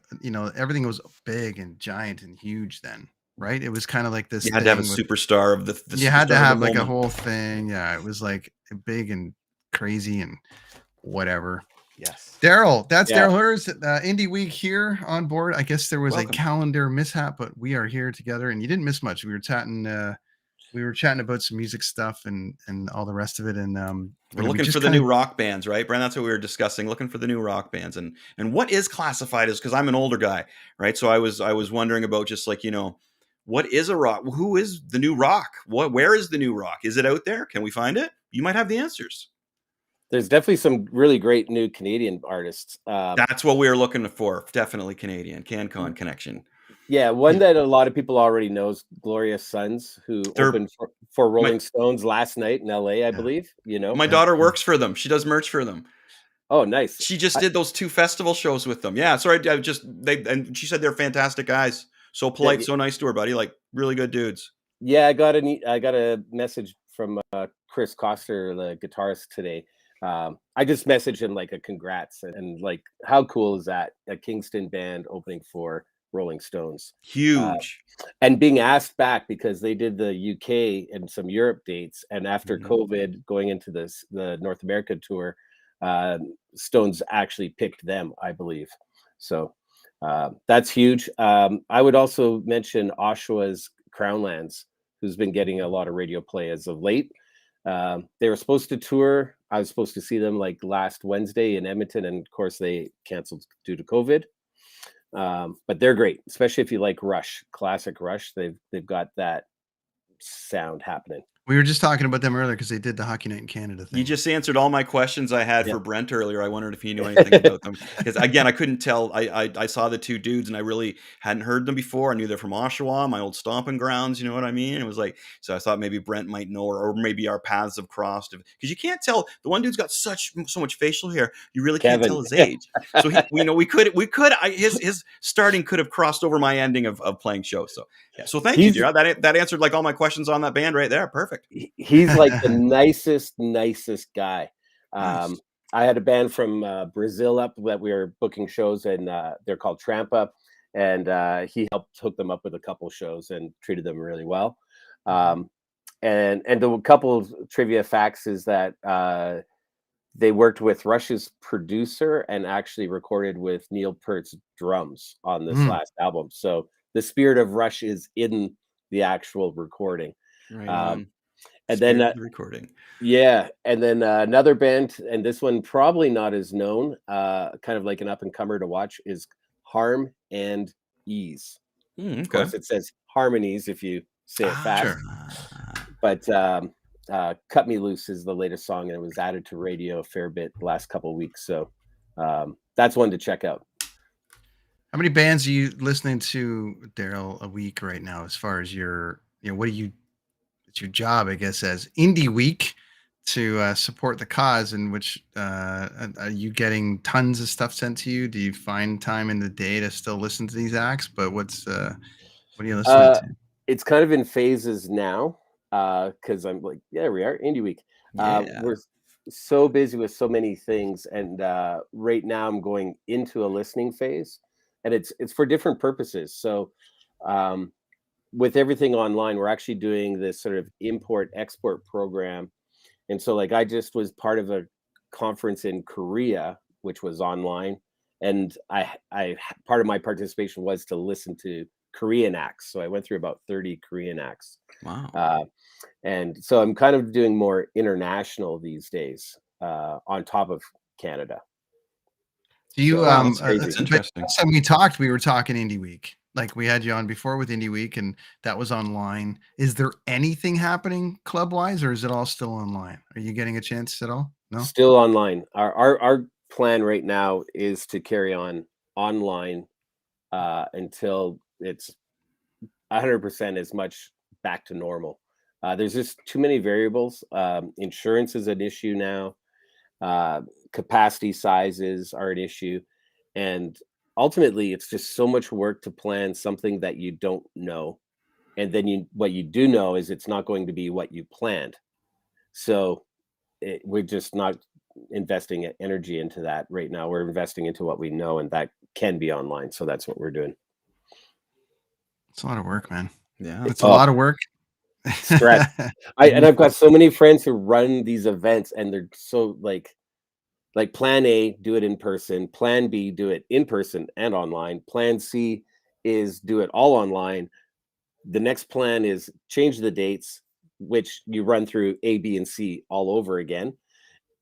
everything was big and giant and huge then, right? It was kind of like this. You had to have a superstar of the you had to have like a whole thing. Yeah, it was like big and crazy and whatever. Yes. Darryl, that's Darryl Hurs, Indie Week here on board. I guess there was a calendar mishap, but we are here together, and you didn't miss much. We were chatting about some music stuff and all the rest of it. And we're looking for the new rock bands, right, Brent? That's what we were discussing, looking for the new rock bands. And what is classified as, because I'm an older guy, right? So I was wondering about just like, what is a rock? Who is the new rock? Where is the new rock? Is it out there? Can we find it? You might have the answers. There's definitely some really great new Canadian artists. That's what we were looking for. Definitely Canadian. CanCon connection. Yeah, one that a lot of people already knows, Glorious Sons, who opened for Rolling Stones last night in LA, I believe. My daughter works for them. She does merch for them. Oh, nice. She just did those 2 festival shows with them. Yeah, sorry, and she said they're fantastic guys. So polite, so nice to her, buddy. Like really good dudes. Yeah, I got a message from Chris Coster, the guitarist, today. I just messaged him like a congrats and like how cool is that? A Kingston band opening for Rolling Stones. Huge. And being asked back because they did the UK and some Europe dates, and after COVID going into the North America tour, Stones actually picked them, I believe. So that's huge. I would also mention Oshawa's Crownlands, who's been getting a lot of radio play as of late. They were supposed to tour. I was supposed to see them like last Wednesday in Edmonton, and of course they canceled due to COVID. But they're great, especially if you like Rush, classic Rush. They've got that sound happening. We were just talking about them earlier because they did the Hockey Night in Canada thing. You just answered all my questions I had Yep. for Brent earlier. I wondered if he knew anything about them. Because again, I couldn't tell. I saw the two dudes and I really hadn't heard them before. I knew they're from Oshawa, my old stomping grounds. You know what I mean? It was like, so I thought maybe Brent might know, or maybe our paths have crossed. Because you can't tell. The one dude's got so much facial hair. You really can't tell his age. So we could. His starting could have crossed over my ending of playing show. So yeah. So thank you, dear. That answered like all my questions on that band right there. Perfect. He's like the nicest guy. Nice. I had a band from Brazil up that we were booking shows, and they're called Trampa, and he helped hook them up with a couple shows and treated them really well. And the couple of trivia facts is that they worked with Rush's producer and actually recorded with Neil Peart's drums on this last album. So the spirit of Rush is in the actual recording. Right. And then recording. Yeah, and then another band, and this one probably not as known, kind of like an up and comer to watch, is Harm and Ease. Okay. Of course, it says harmonies if you say it fast. Sure. But Cut Me Loose is the latest song, and it was added to radio a fair bit the last couple of weeks. So that's one to check out. How many bands are you listening to, Darryl, a week right now? As far as your, what do you? It's your job, I guess, as Indie Week to support the cause. In which are you getting tons of stuff sent to you? Do you find time in the day to still listen to these acts? But what are you listening to? It's kind of in phases now because I'm like, yeah, we are Indie Week. We're so busy with so many things, and right now I'm going into a listening phase, and it's for different purposes. So with everything online, we're actually doing this sort of import-export program. And so like I just was part of a conference in Korea, which was online. And I part of my participation was to listen to Korean acts. So I went through about 30 Korean acts. Wow. And so I'm kind of doing more international these days on top of Canada. Do you, that's interesting. Last time we talked, we were talking Indie Week. Like we had you on before with Indie Week, and that was online. Is there anything happening club wise, or is it all still online? Are you getting a chance at all? No, still online. Our plan right now is to carry on online until it's 100% as much back to normal. There's just too many variables. Insurance is an issue now. Capacity sizes are an issue, and ultimately it's just so much work to plan something that you don't know, and then what you do know is it's not going to be what you planned. So we're just not investing energy into that right now. We're investing into what we know, and that can be online. So that's what we're doing. It's a lot of work, man. Yeah, it's a lot of work. Stress. I've got so many friends who run these events, and they're so like plan A, do it in person. Plan B, do it in person and online. Plan C is do it all online. The next plan is change the dates, which you run through A, B, and C all over again.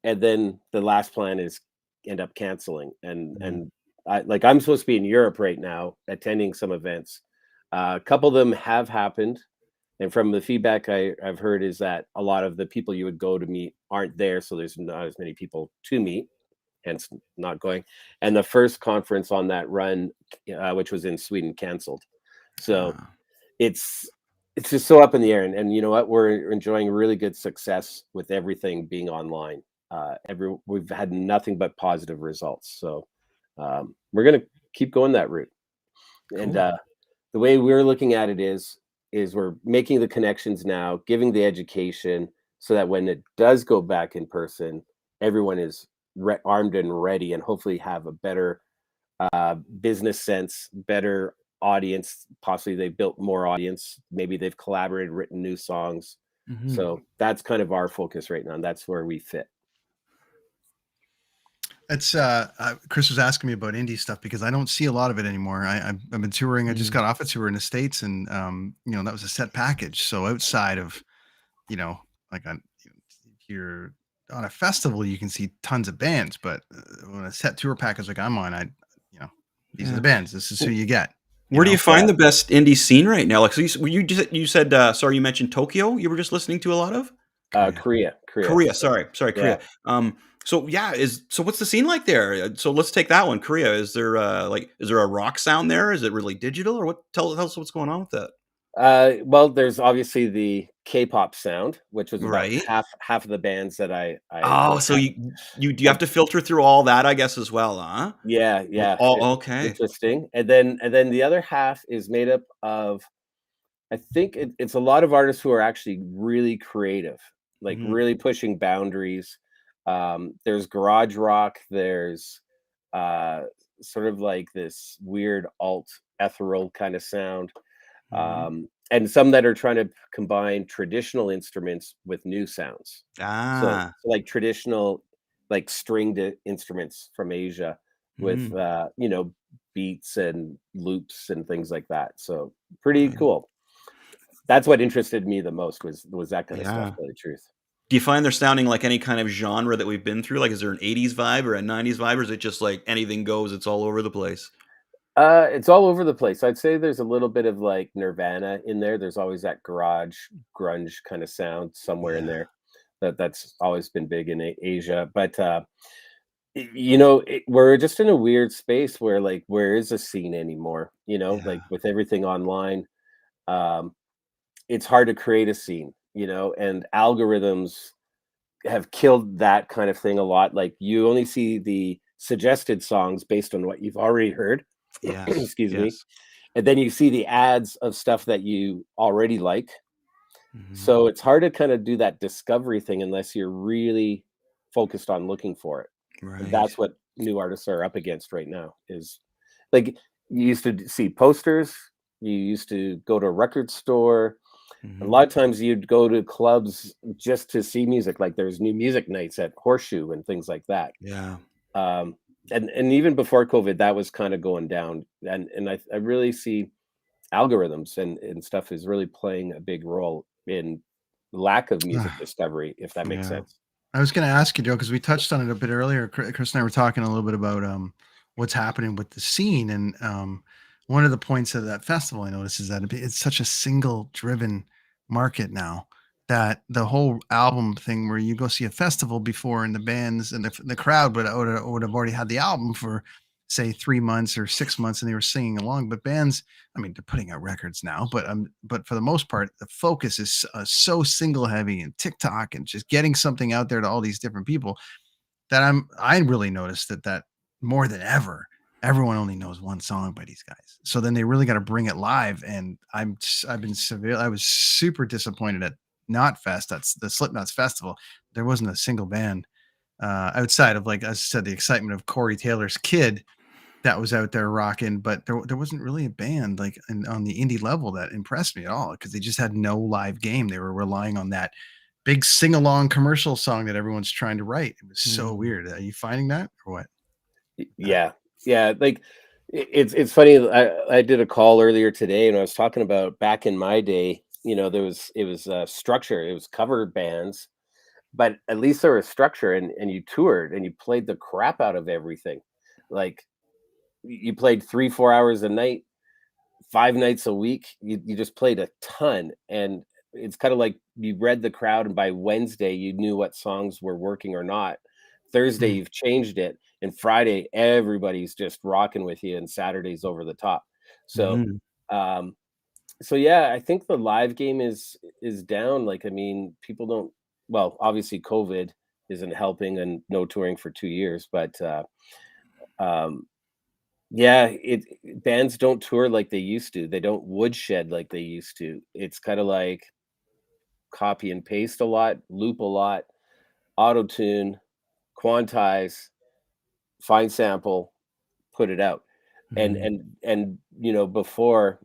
And then the last plan is end up canceling. And I'm supposed to be in Europe right now, attending some events. A couple of them have happened. And from the feedback I've heard is that a lot of the people you would go to meet aren't there. So there's not as many people to meet, hence not going. And the first conference on that run, which was in Sweden, canceled. So it's just so up in the air. And you know what? We're enjoying really good success with everything being online. We've had nothing but positive results. So we're going to keep going that route. Cool. And the way we're looking at it is we're making the connections now, giving the education so that when it does go back in person, everyone is armed and ready, and hopefully have a better business sense, better audience. Possibly they've built more audience. Maybe they've collaborated, written new songs. Mm-hmm. So that's kind of our focus right now. And that's where we fit. It's Chris was asking me about indie stuff because I don't see a lot of it anymore. I've been touring. I just got off a tour in the States, and that was a set package. So outside of, like if you're on a festival, you can see tons of bands. But when a set tour package like I'm on, these are the bands. This is who you get. you Where do you know? find the best indie scene right now? Like, so you said, sorry, you mentioned Tokyo. You were just listening to a lot of Korea. Korea. Korea. Sorry, Yeah. Korea. So yeah, so what's the scene like there? So let's take that one, Korea. Is there is there a rock sound there? Is it really digital, or what? Tell us what's going on with that. Well, there's obviously the K-pop sound, which was about Right. half of the bands that I Oh, looked so at. you have And to filter through all that, I guess, as well, huh? yeah, yeah, Oh, it's okay. interesting. And then the other half is made up of, I think it's a lot of artists who are actually really creative, like Mhm. really pushing boundaries. There's garage rock, there's uh, sort of like this weird alt ethereal kind of sound, Mhm. and some that are trying to combine traditional instruments with new sounds. So, Ah. like traditional, like stringed instruments from Asia with Mm. beats and loops and things like that. So pretty Right. cool. That's what interested me the most was that kind of stuff, Yeah. to tell you the truth. Do you find they're sounding like any kind of genre that we've been through? Like, is there an '80s vibe or a '90s vibe, or is it just like anything goes? It's all over the place. It's all over the place. I'd say there's a little bit of like Nirvana in there. There's always that garage grunge kind of sound somewhere in Yeah. there. That's always been big in Asia. But we're just in a weird space where like where is a scene anymore? Yeah. Like with everything online, um, it's hard to create a scene. And algorithms have killed that kind of thing a lot. Like you only see the suggested songs based on what you've already heard. Yes. Excuse me. Yes. And then you see the ads of stuff that you already like. Mhm. So it's hard to kind of do that discovery thing unless you're really focused on looking for it. And Right. that's what new artists are up against right now is like you used to see posters, you used to go to a record store. A Mhm. lot of times you'd go to clubs just to see music, like there's new music nights at Horseshoe and things like that. Yeah. Um, and even before COVID, that was kind of going down. And I really see algorithms and stuff is really playing a big role in lack of music discovery, if that makes Yeah. sense. I was going to ask you, Joe, because we touched on it a bit earlier. Chris and I were talking a little bit about what's happening with the scene, and one of the points of that festival I noticed is that it's such a single-driven market now that the whole album thing, where you go see a festival before, and the bands and the crowd would have already had the album for say 3 months or 6 months, and they were singing along. But bands, I mean, they're putting out records now, but for the most part, the focus is so single heavy and TikTok and just getting something out there to all these different people that I really noticed that more than ever, everyone only knows one song by these guys. So then they really got to bring it live, and I've been severe. I was super disappointed at Knotfest. That's the Slipknot's festival. There wasn't a single band outside of, like as I said, the excitement of Corey Taylor's Kid that was out there rocking, but there wasn't really a band like on the indie level that impressed me at all because they just had no live game. They were relying on that big sing along commercial song that everyone's trying to write. It was so Mm. weird. Are you finding that or what? Yeah. Yeah, yeah. Like it's funny. I did a call earlier today, and I was talking about back in my day. It was structure. It was cover bands, but at least there was structure, and you toured and you played the crap out of everything. Like you played 3-4 hours a night, 5 nights a week. You just played a ton, and it's kind of like you read the crowd, and by Wednesday you knew what songs were working or not. Thursday Mm. you've changed it, and Friday everybody's just rocking with you, and Saturday's over the top. So, Mhm. um, so yeah, I think the live game is down. Like, I mean, people don't. Well, obviously, COVID isn't helping, and no touring for 2 years, but um, yeah, bands don't tour like they used to. They don't woodshed like they used to. It's kind of like copy and paste a lot, loop a lot, auto tune, quantize, find sample, put it out. And Mhm. and and before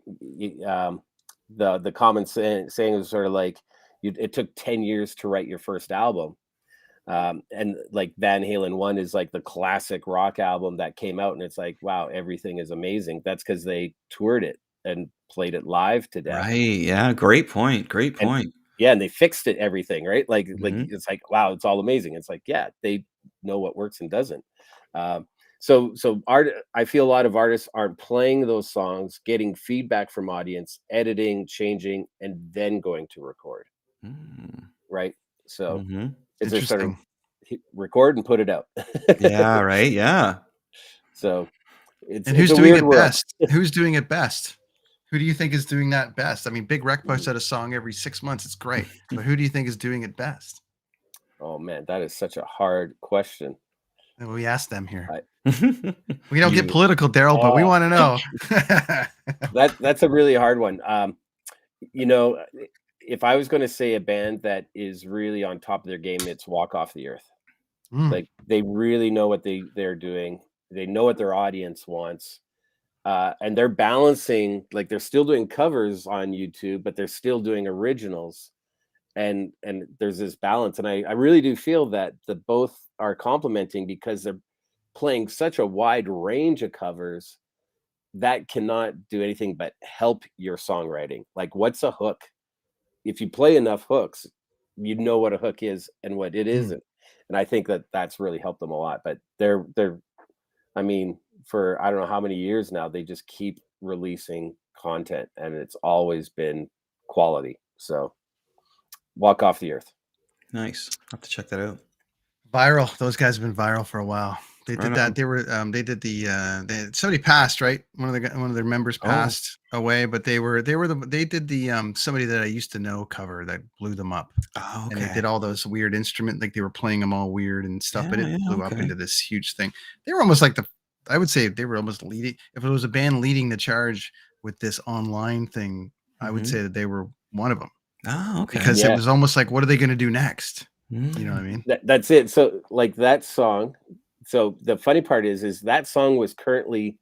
the common saying was sort of like it took 10 years to write your first album. And like Van Halen 1 is like the classic rock album that came out, and it's like, wow, everything is amazing. That's because they toured it and played it live to death. Right. Yeah. Great point. Great And point. yeah, and they fixed it everything, right? Like Mhm. it's like, wow, it's all amazing. It's like, yeah, they know what works and doesn't. Um, So I feel a lot of artists aren't playing those songs, getting feedback from audience, editing, changing, and then going to record. Right. So it's just sort of record and put it out. Yeah. Right. Yeah. So it's who's a doing weird it world. best? Who's doing it best? Who do you think is doing that best? I mean, Big Rec puts out a song every 6 months. It's great. But who do you think is doing it best? Oh man, that is such a hard question. And we asked them here. We don't get political, Darryl, but we Oh. want to know. That's a really hard one. You know, if I was going to say a band that is really on top of their game, it's Walk Off the Earth. Like they really know what they're doing. They know what their audience wants. And they're balancing, like they're still doing covers on YouTube, but they're still doing originals. And there's this balance. And I really do feel that the both are complementing because they're playing such a wide range of covers that cannot do anything but help your songwriting. Like, what's a hook? If you play enough hooks, you know what a hook is and what it isn't. And I think that that's really helped them a lot. But they're I mean, for I don't know how many years now, they just keep releasing content, and it's always been quality. So Walk Off the Earth. Nice. I'll have to check that out. Viral. Those guys have been viral for a while. They did that. They were. They did the. Somebody passed, right? One of their members passed away, but they did the somebody that I used to know cover that blew them up. Oh, okay. And they did all those weird instrument, like they were playing them all weird and stuff, but it blew up into this huge thing. They were almost like I would say they were almost leading. If it was a band leading the charge with this online thing, I would say that they were one of them. Oh, okay. Because it was almost like, what are they going to do next? You know what I mean? That's it. So like that song. So the funny part is that song was currently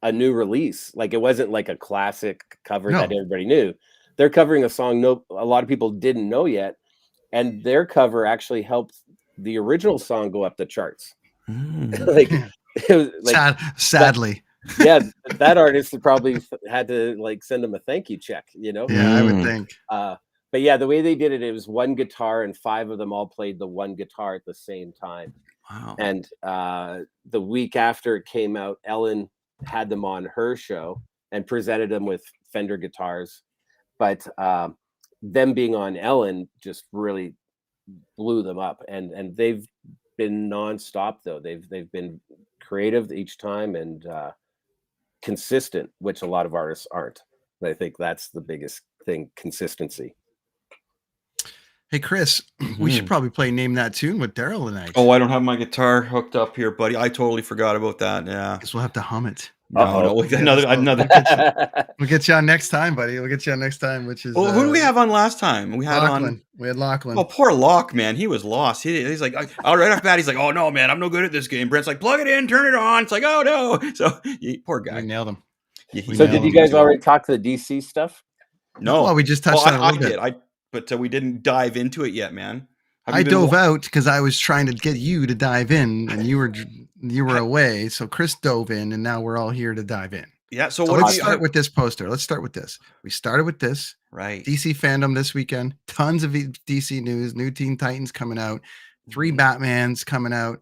a new release. Like it wasn't like a classic cover that everybody knew. They're covering a song a lot of people didn't know yet, and their cover actually helped the original song go up the charts. Like, it was like sadly. That artist probably had to like send them a thank you check, you know? Yeah, I would think. But yeah, the way they did it, it was one guitar and 5 of them all played the one guitar at the same time. Wow. And the week after it came out, Ellen had them on her show and presented them with Fender guitars. But them being on Ellen just really blew them up. And they've been nonstop though. They've been creative each time and consistent, which a lot of artists aren't. And I think that's the biggest thing, consistency. Hey Chris, we should probably play Name That Tune with Darryl tonight. Oh, I don't have my guitar hooked up here, buddy. I totally forgot about that. Yeah. Guess we'll have to hum it. No, another. We'll get you on next time, buddy. We'll get you on next time, which is. Well, who do we have on last time? We had Lachlan. We had Lachlan. Oh, poor Locke, man. He was lost. He's like, all right off the bat, he's like, oh no, man, I'm no good at this game. Brent's like, plug it in, turn it on. It's like, oh no. So poor guy. We nailed him. So did you guys already talk to the DC stuff? No. Well, we just touched on it a little bit. But we didn't dive into it yet, man. I dove out because I was trying to get you to dive in, and you were away. So Chris dove in, and now we're all here to dive in. Yeah. So let's start with this poster. Let's start with this. We started with this. Right. DC FanDome this weekend. Tons of DC news. New Teen Titans coming out. 3 Batmans coming out.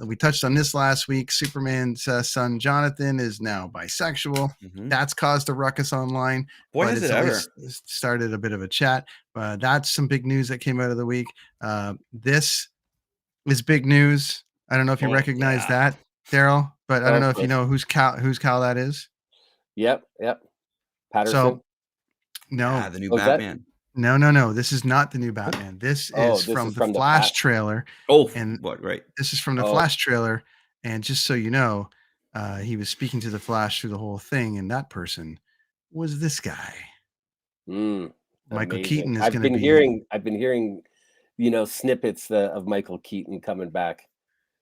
We touched on this last week. Superman's son Jonathan is now bisexual. That's caused a ruckus online. Boy, has it ever started a bit of a chat. That's some big news that came out of the week. This is big news. I don't know if you recognize that, Darryl, but I don't know if you know whose Cal that is. Yep. Patterson. So, no, the new Batman. No. This is not the new Batman. This is from the Flash trailer. Oh, and what? Right. This is from the Flash trailer. And just so you know, he was speaking to the Flash through the whole thing, and that person was this guy. Michael Keaton is going to be. I've been hearing, snippets of Michael Keaton coming back.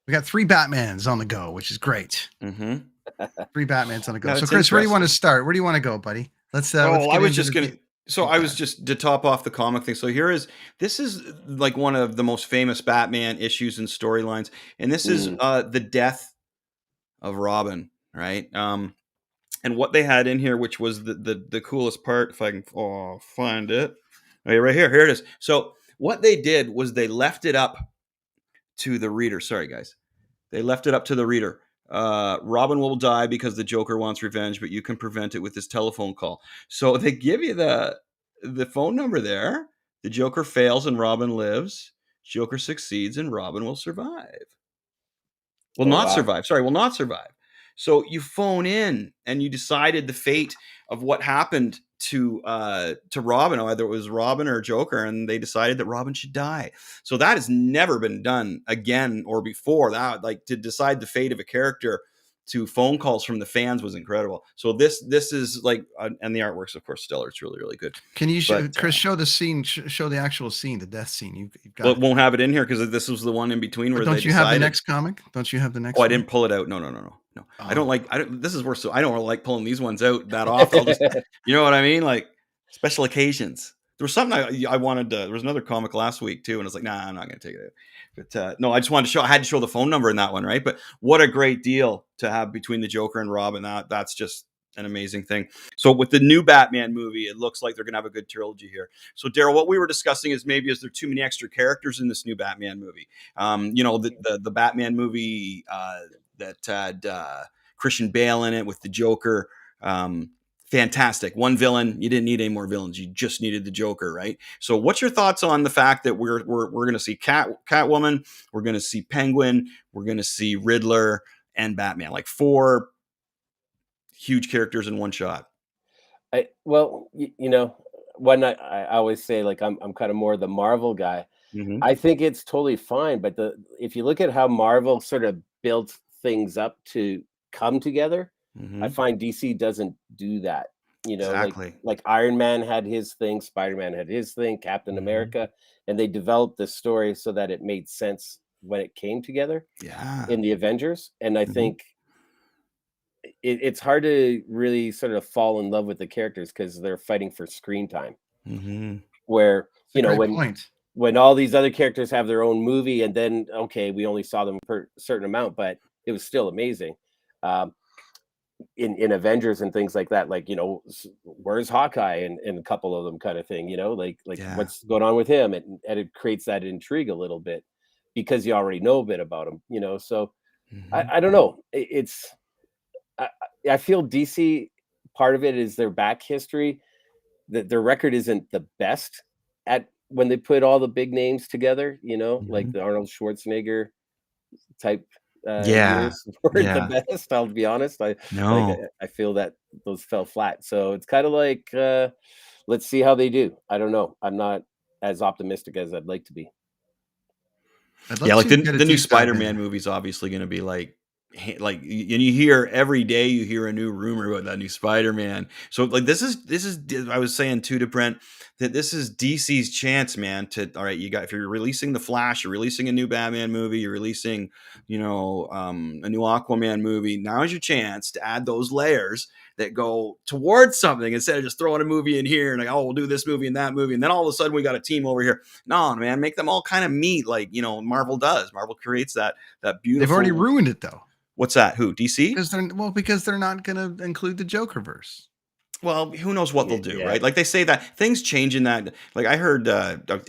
We got 3 Batmans on the go, which is great. 3 Batmans on the go. So, Chris, where do you want to start? Where do you want to go, buddy? Let's. I was just going to. So I was just to top off the comic thing. So this is like one of the most famous Batman issues and storylines, and this is the death of Robin, right? And what they had in here, which was the coolest part, if I can find it, right here it is. So what they did was they left it up to the reader. Sorry, guys, they left it up to the reader Robin will die because the Joker wants revenge, but you can prevent it with this telephone call. So they give you the phone number there. The Joker fails and Robin lives. Joker succeeds and Robin will survive. Will not survive. Sorry, will not survive. So you phone in and you decided the fate of what happened to Robin, either it was Robin or Joker, and they decided that Robin should die. So that has never been done again or before. That, like, to decide the fate of a character to phone calls from the fans was incredible. So this is like, and the artwork's of course stellar. It's really, really good. Can you, Chris, show the scene, show the actual scene, the death scene? You've got. Well, it won't have it in here because this was the one in between where don't you have the next comic? Don't you have the next? Oh, I didn't pull it out. No. Oh. I don't. This is worse. So I don't like pulling these ones out that often. I'll just, you know what I mean? Like special occasions. There was something I wanted to. There was another comic last week too, and I was like, nah, I'm not going to take it out. But no, I just wanted to show. I had to show the phone number in that one, right? But what a great deal to have between the Joker and Robin. That's just an amazing thing. So with the new Batman movie, it looks like they're going to have a good trilogy here. So Darryl, what we were discussing is maybe is there too many extra characters in this new Batman movie? You know, the Batman movie that had Christian Bale in it with the Joker. Fantastic. One villain. You didn't need any more villains. You just needed the Joker, right? So what's your thoughts on the fact that we're going to see Catwoman, we're going to see Penguin, we're going to see Riddler and Batman, like 4 huge characters in one shot? You know, when I always say, like, I'm kind of more the Marvel guy. Mm-hmm. I think it's totally fine, but if you look at how Marvel sort of built things up to come together, mm-hmm. I find DC doesn't do that. You know, exactly. like Iron Man had his thing, Spider-Man had his thing, Captain mm-hmm. America, and they developed the story so that it made sense when it came together. Yeah. In the Avengers, and I mm-hmm. think it's hard to really sort of fall in love with the characters because they're fighting for screen time. Mm-hmm. Where you know when all these other characters have their own movie, and then okay, we only saw them per a certain amount, but it was still amazing. In Avengers and things like that, like, you know, where's Hawkeye and a couple of them kind of thing, you know, like yeah. What's going on with him, and it creates that intrigue a little bit because you already know a bit about him, you know. So mm-hmm. I don't know. I feel DC, part of it is their back history, that their record isn't the best at when they put all the big names together, you know, mm-hmm. like the Arnold Schwarzenegger type. Years were the best. I'll be honest. I feel that those fell flat. So it's kind of like, let's see how they do. I don't know. I'm not as optimistic as I'd like to be. Yeah, like the new Spider-Man movie is obviously going to be like, and you hear every day, you hear a new rumor about that new Spider-Man. So like this is I was saying too to Brent that this is DC's chance, man, to, all right, if you're releasing the Flash, you're releasing a new Batman movie, you're releasing, you know, a new Aquaman movie. Now is your chance to add those layers that go towards something instead of just throwing a movie in here and like, oh, we'll do this movie and that movie, and then all of a sudden we got a team over here. No, man, make them all kind of meet like, you know, Marvel does. Marvel creates that beautiful. They've already ruined it though. What's that? Who? DC? Because they're not going to include the Jokerverse. Well, who knows what they'll do, right? Like they say that things change in that. Like I heard,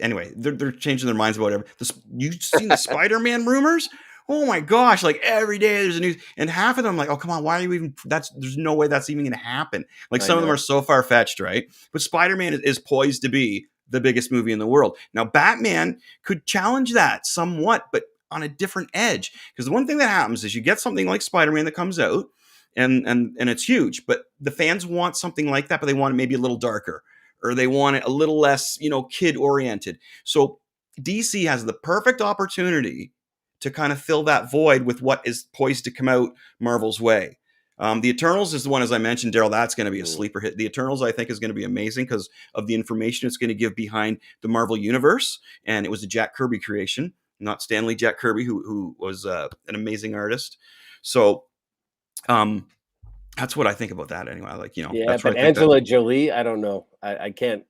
anyway, they're changing their minds about everything. You've seen the Spider-Man rumors? Oh my gosh! Like every day there's a news, and half of them like, oh come on, why are you even? There's no way that's even going to happen. Like some of them are so far fetched, right? But Spider-Man is poised to be the biggest movie in the world. Now Batman could challenge that somewhat, but on a different edge, because the one thing that happens is you get something like Spider-Man that comes out and it's huge, but the fans want something like that, but they want it maybe a little darker, or they want it a little less, you know, kid oriented. So DC has the perfect opportunity to kind of fill that void with what is poised to come out Marvel's way. The Eternals is the one, as I mentioned, Darryl, that's going to be a sleeper hit. The Eternals, I think, is going to be amazing because of the information it's going to give behind the Marvel universe, and it was a Jack Kirby creation. Not Stanley, Jack Kirby, who was an amazing artist. So that's what I think about that anyway. Like, you know, yeah, that's but Angela Jolie, I don't know. I can't.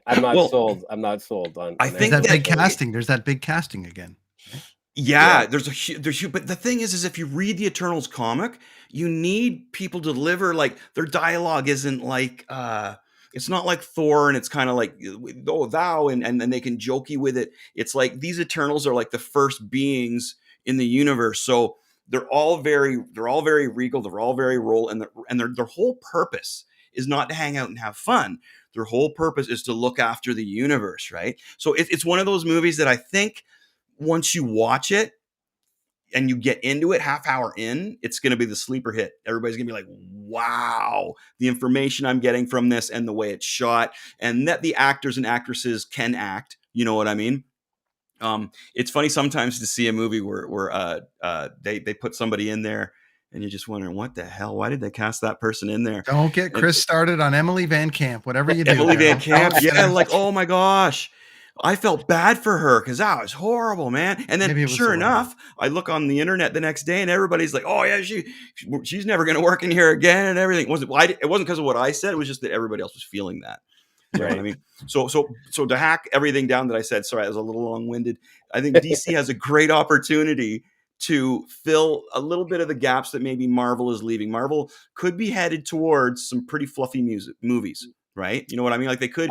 I'm not sold. I'm not sold on. I think that big casting. There's that big casting again. Yeah, there's but the thing is if you read the Eternals comic, you need people to deliver, like their dialogue isn't like it's not like Thor and it's kind of like, oh, thou, and then they can jokey with it. It's like these Eternals are like the first beings in the universe. So they're all very regal. They're all very role, and their whole purpose is not to hang out and have fun. Their whole purpose is to look after the universe, right? So it's one of those movies that I think once you watch it and you get into it, half hour in, it's going to be the sleeper hit. Everybody's going to be like, wow, the information I'm getting from this and the way it's shot, and that the actors and actresses can act. You know what I mean? It's funny sometimes to see a movie where they put somebody in there and you're just wondering, what the hell? Why did they cast that person in there? Don't get Chris started on Emily Van Camp, whatever you do. Emily Van Camp, yeah, like, oh my gosh. I felt bad for her because that was horrible, man. And then sure enough, I look on the internet the next day and everybody's like, oh yeah, she's never going to work in here again and everything. It wasn't because of what I said. It was just that everybody else was feeling that. You know what I mean? So to hack everything down that I said, sorry, I was a little long-winded. I think DC has a great opportunity to fill a little bit of the gaps that maybe Marvel is leaving. Marvel could be headed towards some pretty fluffy movies, right? You know what I mean? Like it could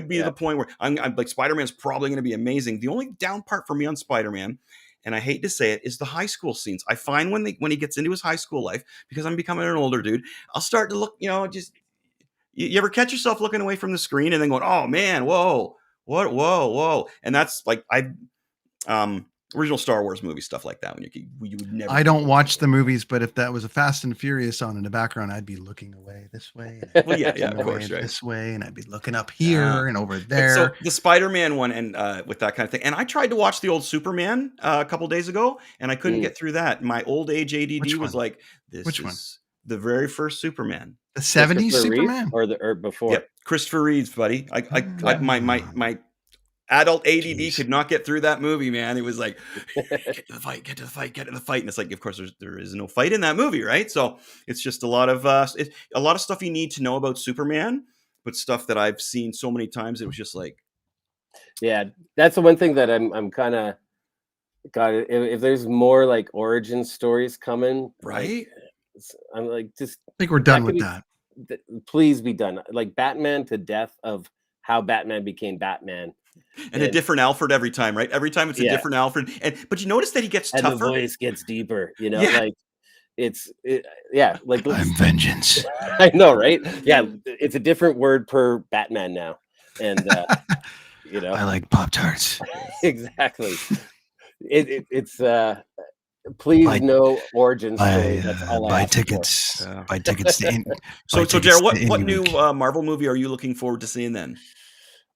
be to the point where I'm like, Spider-Man's probably going to be amazing. The only down part for me on Spider-Man, and I hate to say it, is the high school scenes. I find when he gets into his high school life, because I'm becoming an older dude, I'll start to look, just. You ever catch yourself looking away from the screen and then going, oh man, whoa, what, whoa. And that's like, original Star Wars movie, stuff like that. When you would never. I don't watch the movies, but if that was a Fast and Furious on in the background, I'd be looking away this way. Well, yeah, of course, right. This way, and I'd be looking up here and over there. So the Spider-Man one, and with that kind of thing. And I tried to watch the old Superman a couple days ago, and I couldn't get through that. My old age ADD was like, Which one? The very first Superman. The 70s Superman? Or before? Yeah, Christopher Reeves, buddy. My adult ADD could not get through that movie, man. It was like, get to the fight. And it's like, of course, there is no fight in that movie, right? So it's just a lot of stuff you need to know about Superman, but stuff that I've seen so many times, it was just like. Yeah, that's the one thing that I'm kind of, God, if there's more like origin stories coming. Right. I'm like, just. I think we're done with that. Please be done. Like Batman to death of how Batman became Batman. And a different Alfred every time, right? Every time it's a different Alfred. But you notice that he gets tougher. And the voice gets deeper, like like I'm vengeance. I know, right? Yeah, it's a different word per Batman now. And I like Pop-Tarts. Exactly. It's please no origin story. That's all buy tickets. Buy tickets to So Darryl, what new Marvel movie are you looking forward to seeing then?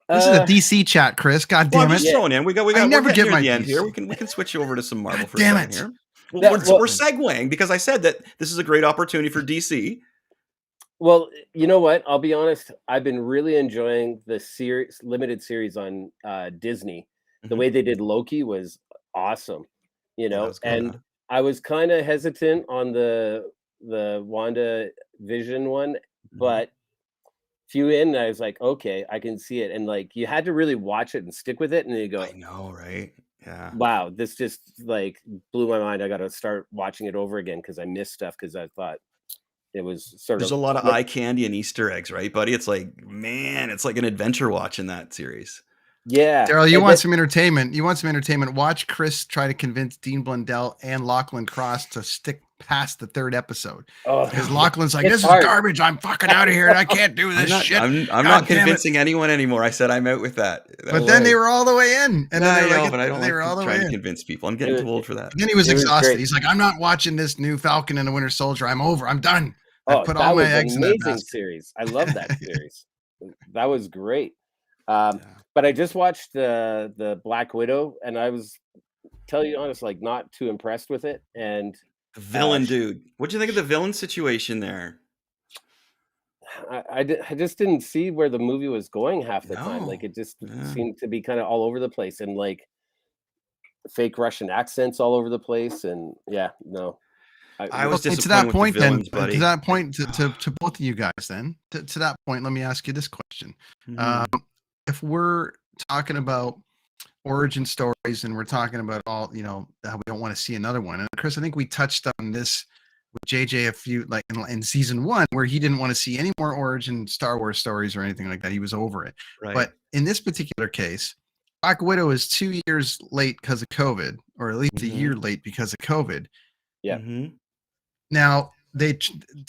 This is a DC chat, Chris. God damn it! I'm just throwing in. We got. I never get my the end here. We can switch over to some Marvel for damn a second here. We're segueing because I said that this is a great opportunity for DC. Well, you know what? I'll be honest. I've been really enjoying the limited series on Disney. The way they did Loki was awesome. And I was kind of hesitant on the Wanda Vision one, but few in, I was like, okay, I can see it. And like, you had to really watch it and stick with it. And then you go, I know, right? Yeah. Wow, this just like blew my mind. I got to start watching it over again because I missed stuff because I thought it was There's a lot of eye candy and Easter eggs, right, buddy? It's like, man, it's like an adventure watching that series. Yeah. Darryl, you want some entertainment. Watch Chris try to convince Dean Blundell and Lachlan Cross to stick past the third episode. Because Lachlan's like, this is garbage. I'm fucking out of here. And I can't do this shit. I'm not convincing anyone anymore. I said I'm out with that. But then they were all the way in. And I know, but I don't like trying to convince people. I'm getting too old for that. And then he was exhausted. He's like, I'm not watching this new Falcon and the Winter Soldier. I'm over. I'm done. I put all my eggs in that basket. Series. I love that series. That was great. But I just watched the Black Widow, and I was, tell you honest, like not too impressed with it. And the villain, dude, what'd you think of the villain situation there? I just didn't see where the movie was going half the time. Like it just seemed to be kind of all over the place, and like fake Russian accents all over the place. And I was disappointed to that point. With the villains, buddy. To that point, to both of you guys, then to that point, let me ask you this question. If we're talking about origin stories and we're talking about all, how we don't want to see another one. And Chris, I think we touched on this with JJ a few, like in season 1, where he didn't want to see any more origin Star Wars stories or anything like that. He was over it. Right. But in this particular case, Black Widow is 2 years late because of COVID, or at least a year late because of COVID. Yeah. Now, do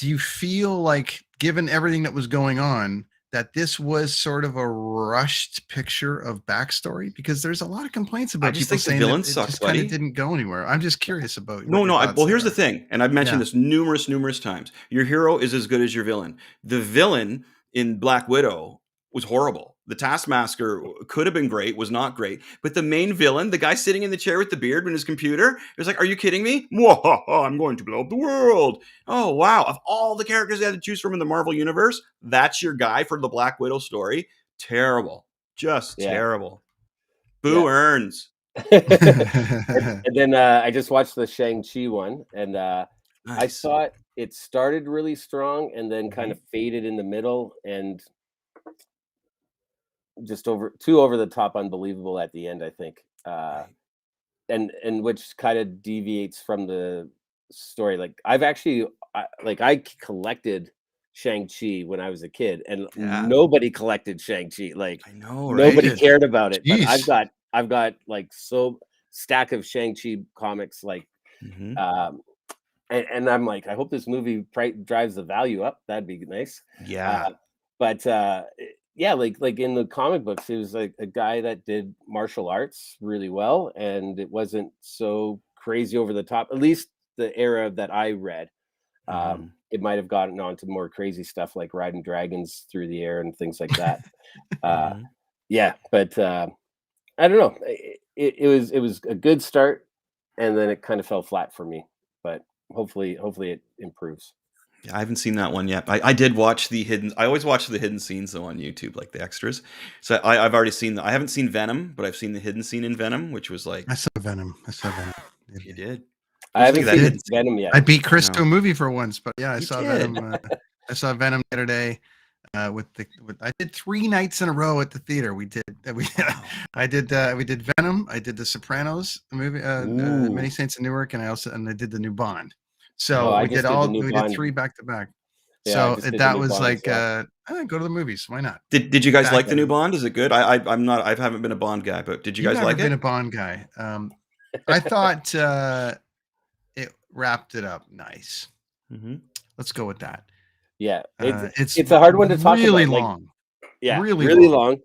you feel like, given everything that was going on, that this was sort of a rushed picture of backstory? Because there's a lot of complaints I about just people think the saying that villain it sucked, just kind of buddy. didn't go anywhere. I'm just curious about what No, your no. thoughts Well, there here's the are. thing, and I've mentioned Yeah. this numerous times. Your hero is as good as your villain. The villain in Black Widow was horrible. The Taskmaster could have been great, was not great. But the main villain, the guy sitting in the chair with the beard and his computer, it was like, "Are you kidding me? Mwahaha, I'm going to blow up the world." Oh wow! Of all the characters they had to choose from in the Marvel universe, that's your guy for the Black Widow story. Terrible, just Yeah. terrible. Yeah. Boo earns. And then I just watched the Shang-Chi one, and I Nice. thought it started really strong and then kind Mhm. of faded in the middle and just too over the top unbelievable at the end, I think. Right. And which kind of deviates from the story. Like I've actually I collected Shang-Chi when I was a kid, and Yeah. nobody collected Shang-Chi. Like I know, right? nobody cared about it. But Jeez. I've got like so stack of Shang-Chi comics, like Mhm. um and I'm like, I hope this movie drives the value up. That'd be nice. Yeah. Uh, but yeah, like in the comic books, it was like a guy that did martial arts really well, and it wasn't so crazy over the top. At least the era that I read, Mhm. it might have gotten on to more crazy stuff like riding dragons through the air and things like that. Uh, Mhm. yeah, but I don't know. It was a good start, and then it kind of fell flat for me. But hopefully it improves. Yeah, I haven't seen that one yet. I did watch the hidden. I always watch the hidden scenes though on YouTube, like the extras. So I've already seen. I haven't seen Venom, but I've seen the hidden scene in Venom, which was like, I saw Venom. I saw Venom. you did. I What'd you think haven't of that seen Did hidden scene? Venom yet. I beat I Chris to know a movie for once? But yeah, I you saw did. Venom. I saw Venom the other day. I did 3 nights in a row at the theater. Wow. We did Venom. I did the Sopranos movie, Many Ooh. Saints of Newark, and I did the new Bond. Oh, So I just did the new we did Bond. three back to back. Yeah, I So just did the that new was Bond as like, well. go to the movies. Why not? Did you guys Back like the new then, Bond? Is it good? I'm not. I haven't been a Bond guy, but did you you've guys never like been it? a Bond guy. I thought it wrapped it up nice. Hmm. Let's go with that. Yeah, It's it's a hard one to talk really about. Like, long, yeah, really really long.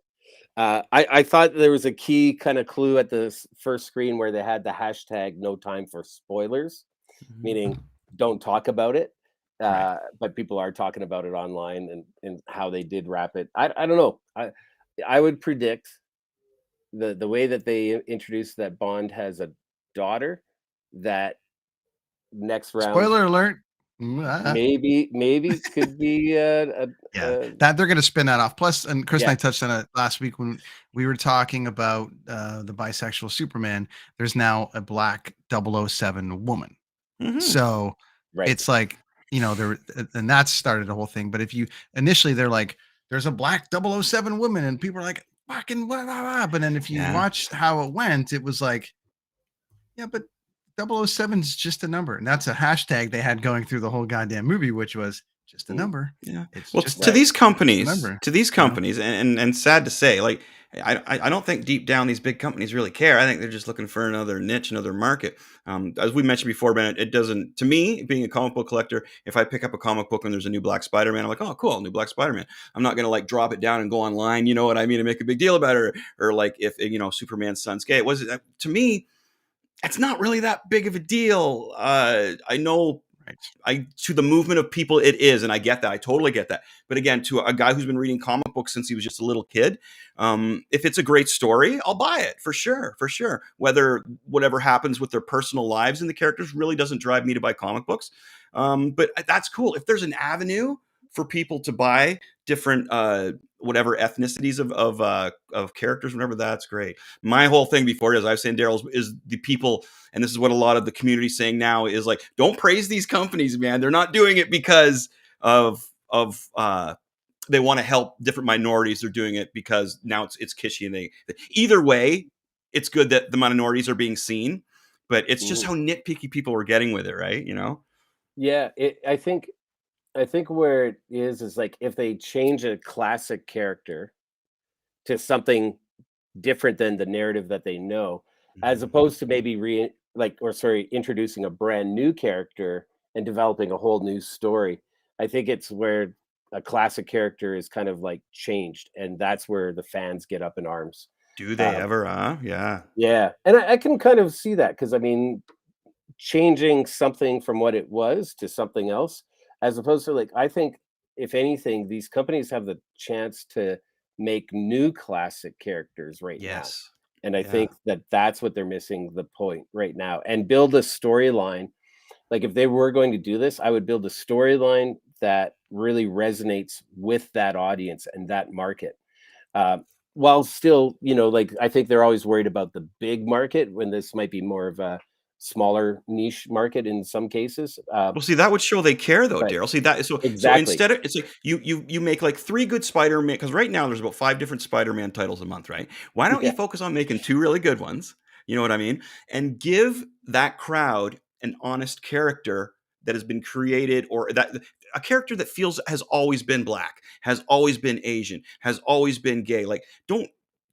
long. I thought there was a key kind of clue at the first screen where they had the hashtag "No time for spoilers," Hmm. meaning don't talk about it. Right. But people are talking about it online and how they did wrap it. I don't know. I would predict the way that they introduced that Bond has a daughter, that next round Spoiler alert. Ah. maybe could be Yeah, that they're gonna spin that off. Plus, and Chris and yeah, I touched on it last week when we were talking about the bisexual Superman. There's now a black 007 woman. Hmm. So right. it's like, there, and that started the whole thing. But if you initially, they're like, there's a black 007 woman, and people are like, fucking blah, blah, blah. But then if you Yeah. watch how it went, it was like, yeah, but 007 is just a number. And that's a hashtag they had going through the whole goddamn movie, which was just a Mm, number. Yeah. It's Well, just to right. these a companies, number, to these you know? companies, and sad to say, like I don't think deep down these big companies really care. I think they're just looking for another niche, another market. As we mentioned before, Ben, it doesn't. To me, being a comic book collector, if I pick up a comic book and there's a new Black Spider-Man, I'm like, oh, cool, new Black Spider-Man. I'm not gonna like drop it down and go online, you know what I mean, and make a big deal about it, or like if Superman's son's gay. It was to me, it's not really that big of a deal. I know Right. to the movement of people it is, and I get that. I totally get that. But again, to a guy who's been reading comic books since he was just a little kid, if it's a great story, I'll buy it for sure, for sure. Whether whatever happens with their personal lives and the characters really doesn't drive me to buy comic books. But that's cool. If there's an avenue for people to buy different whatever ethnicities of characters, whatever, that's great. My whole thing before, as I've said, Darryl, is the people, and this is what a lot of the community is saying now, is like, don't praise these companies, man. They're not doing it because of they want to help different minorities. They're doing it because now it's kishy, and either way, it's good that the minorities are being seen, but it's just Mhm. how nitpicky people are getting with it, right? You know? Yeah, I think where it is like if they change a classic character to something different than the narrative that they know, as Mhm. opposed to maybe introducing a brand new character and developing a whole new story. I think it's where a classic character is kind of like changed, and that's where the fans get up in arms. Do they ever? Yeah. Yeah, and I can kind of see that, because I mean, changing something from what it was to something else, as opposed to, like, I think if anything, these companies have the chance to make new classic characters right now. Yes. And I think that's what they're missing the point right now, and build a storyline. Like, if they were going to do this, I would build a storyline that really resonates with that audience and that market. While still, like, I think they're always worried about the big market, when this might be more of a smaller niche market in some cases. Well, see, that would show they care, though, But Darryl. See that so exactly. instead of, it's like you make like 3 good Spider-Man, because right now there's about 5 different Spider-Man titles a month, right? Why don't you focus on making 2 really good ones? You know what I mean? And give that crowd an honest character that has been created, or that a character that has always been black, has always been Asian, has always been gay. Like, don't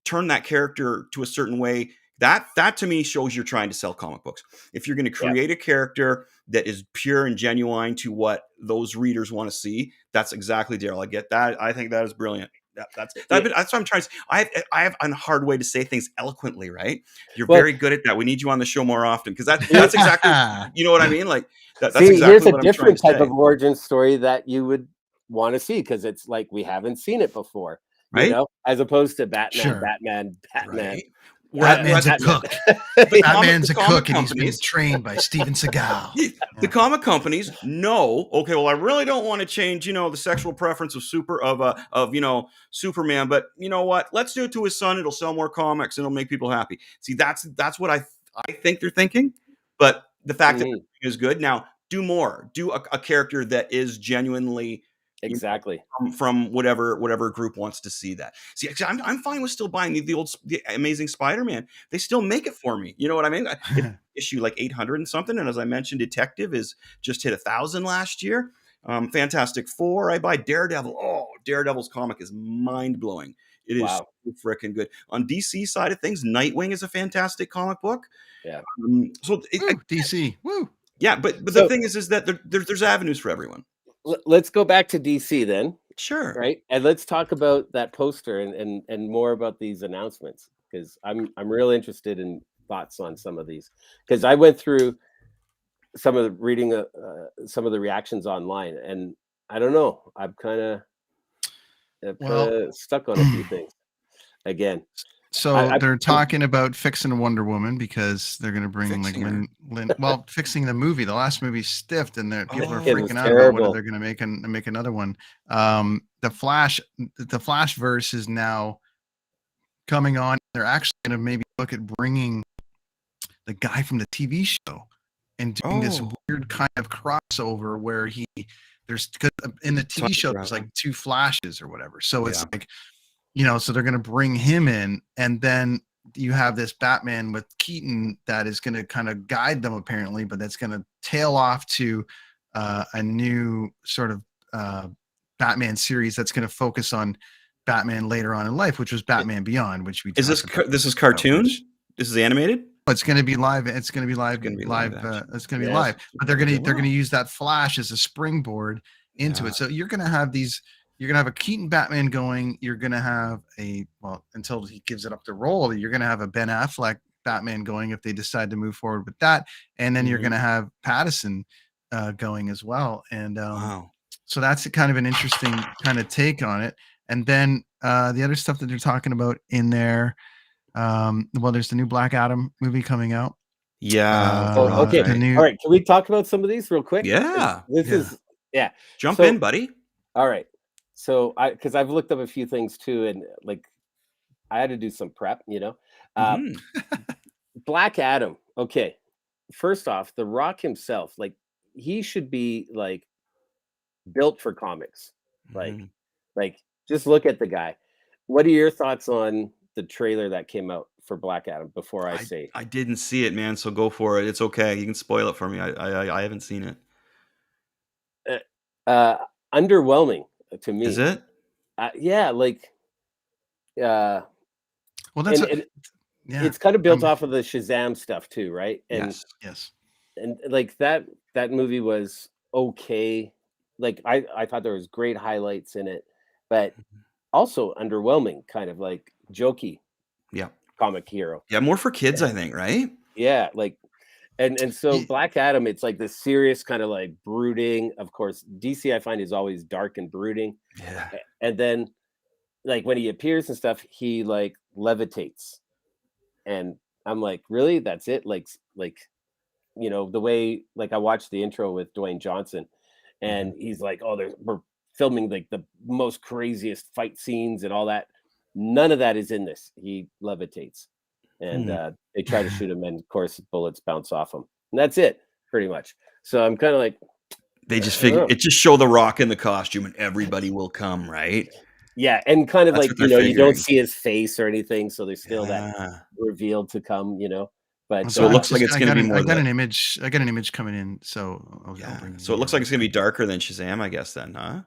turn that character to a certain way. That to me shows you're trying to sell comic books. If you're going to create a character that is pure and genuine to what those readers want to see, that's exactly, Darryl. I get that. I think that is brilliant. That's what I'm trying to say. I have a hard way to say things eloquently, right? You're very good at that. We need you on the show more often, because that's exactly, you know what I mean? Like, that's exactly here's a what I'm trying different to type say. of origin story that you would want to see, because it's like, we haven't seen it before, right? As opposed to Batman, Sure. Batman. Right. Batman's a cook. Batman's a cook, and he's been trained by Steven Seagal. The comic companies know, okay, well, I really don't want to change, the sexual preference of Superman, but you know what? Let's do it to his son. It'll sell more comics and it'll make people happy. See, that's what I think they're thinking. But the fact that it is good. Now, do more. Do a character that is genuinely exactly from whatever group wants to see that. See, I'm fine with still buying the Amazing Spider-Man. They still make it for me. You know what I mean? Issue like 800 and something, and as I mentioned, Detective is just hit 1,000 last year. Fantastic Four, I buy. Daredevil. Oh, Daredevil's comic is mind blowing. It is so freaking good. On DC side of things, Nightwing is a fantastic comic book. Yeah. DC. Woo. Yeah, but the thing is that there's avenues for everyone. Let's go back to DC then. Sure. Right, and let's talk about that poster and more about these announcements, because I'm real interested in thoughts on some of these, because I went through some of the reading some of the reactions online, and I don't know, I'm kind of stuck on a few things again. So they're talking about fixing Wonder Woman, because they're going to bring fixing the movie. The last movie stiffed, and people are freaking out about whether they're going to make another one. The Flash verse is now coming on. They're actually going to maybe look at bringing the guy from the TV show and doing this weird kind of crossover where because in the TV show there's like 2 Flashes or whatever. So it's like, so they're going to bring him in, and then you have this Batman with Keaton that is going to kind of guide them apparently, but that's going to tail off to a new sort of Batman series that's going to focus on Batman later on in life, which was Batman Beyond, which we this is cartoon? This is animated? It's going to be live. It's going to be live. It's going to be live. But they're going to use that Flash as a springboard into it. So you're going to have a Keaton Batman going. You're going to have until he gives it up to roll, you're going to have a Ben Affleck Batman going if they decide to move forward with that. And then you're going to have Pattinson going as well. And so that's kind of an interesting kind of take on it. And then the other stuff that they're talking about in there, there's the new Black Adam movie coming out. Yeah. Okay. All right. Can we talk about some of these real quick? Yeah. Jump in, buddy. All right. So because I've looked up a few things too, and like I had to do some prep, Black Adam. Okay. First off, The Rock himself, like, he should be like built for comics. Like just look at the guy. What are your thoughts on the trailer that came out for Black Adam before I say? I didn't see it, man, so go for it. It's okay. You can spoil it for me. I haven't seen it. Underwhelming to me. Is it? Yeah, like well, that's it's kind of built off of the Shazam stuff too, right? And yes. And like that movie was okay. Like I thought there was great highlights in it, but also underwhelming, kind of like jokey Yeah. comic hero. Yeah, more for kids, I think, right? Yeah, like and so Black Adam, it's like this serious kind of like brooding. Of course, DC I find is always dark and brooding. Yeah. And then like when he appears and stuff, he like levitates. And I'm like, really? That's it? Like you know, the way like I watched the intro with Dwayne Johnson and he's like, oh, we're filming like the most craziest fight scenes and all that. None of that is in this. He levitates and they try to shoot him, and of course bullets bounce off him, and that's it pretty much. So I'm kind of like, they just figure it, just show the Rock in the costume and everybody will come, right? Yeah, and kind of That's like, you know, you don't see his face or anything, so there's still that reveal to come, you know. But so it looks like it's going to be more. I got an image coming in, so I'll bring so it looks like it's going to be darker than Shazam, I guess. Then, huh?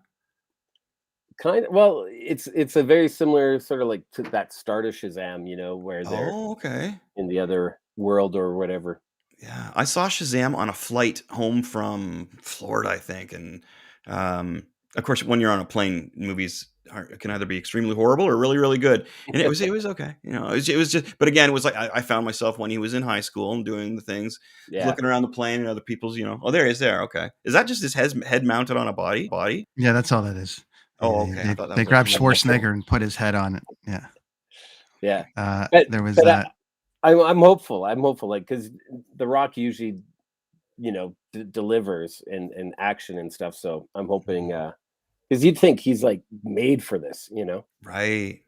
Kind of. Well, it's a very similar sort of like to that start of Shazam, you know, where they're in the other world or whatever. Yeah, I saw Shazam on a flight home from Florida, I think, and of course, when you're on a plane, movies can either be extremely horrible or really, really good. And it was okay, you know. It was just, but again, it was like I found myself when he was in high school and doing the things, looking around the plane and other people's, you know. Oh, there he is. There, okay. Is that just his head mounted on a body? Yeah, that's all that is. Oh, okay. They grabbed Schwarzenegger and put his head on it. Yeah. Yeah. There was that. I'm hopeful. I'm hopeful, like, because The Rock usually, you know, delivers in action and stuff. So I'm hoping, because you'd think he's like made for this, you know, right?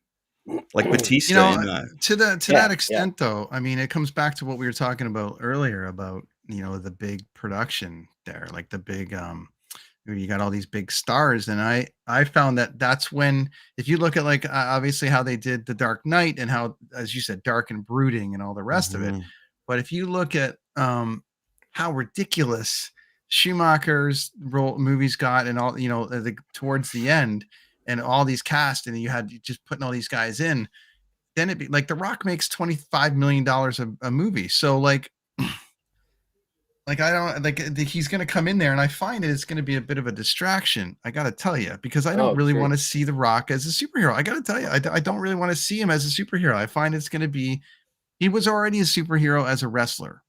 Like Batista, you know, to that extent, though. I mean, it comes back to what we were talking about earlier about, you know, the big production there, like the big you got all these big stars, and I found that's when, if you look at like obviously how they did The Dark Knight and how, as you said, dark and brooding and all the rest of it, but if you look at how ridiculous Schumacher's movies got and all, you know, towards the end and all these cast, and you just putting all these guys in, then it'd be like The Rock makes $25 million a movie, so like I don't like he's going to come in there, and I find it's going to be a bit of a distraction. I got to tell you, because I don't really want to see The Rock as a superhero. I got to tell you, I don't really want to see him as a superhero. I find it's going to be, he was already a superhero as a wrestler.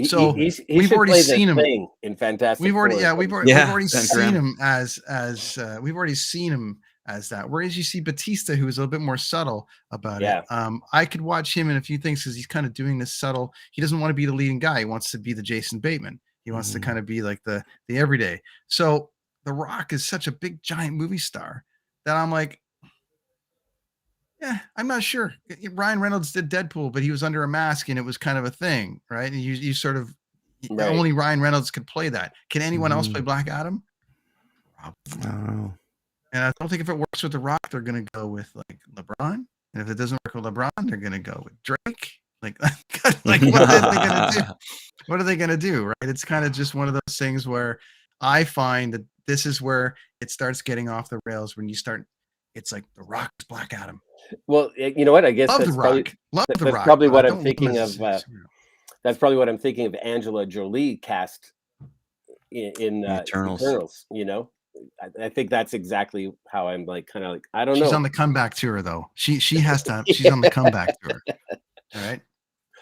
So we've already seen him in Fantastic. We've already seen him as we've already seen him as that. Whereas you see Batista, who is a little bit more subtle about it. I could watch him in a few things because he's kind of doing this subtle. He doesn't want to be the leading guy. He wants to be the Jason Bateman. He wants to kind of be like the everyday. So The Rock is such a big giant movie star that I'm like, yeah, I'm not sure. Ryan Reynolds did Deadpool, but he was under a mask and it was kind of a thing, right? And you sort of only Ryan Reynolds could play that. Can anyone else play Black Adam? Probably. I don't know. And I don't think if it works with The Rock, they're going to go with like LeBron. And if it doesn't work with LeBron, they're going to go with Drake. Like what are they going to do? What are they going to do? Right? It's kind of just one of those things where I find that this is where it starts getting off the rails when you start. It's like The Rock's Black Adam. Well, you know what? I guess that's probably what I'm thinking of. That's probably what I'm thinking of. Angela Jolie cast in Eternals. You know, I think that's exactly how I'm like, kind of like, I don't know. She's on the comeback tour though. She has to. She's on the comeback tour. All right.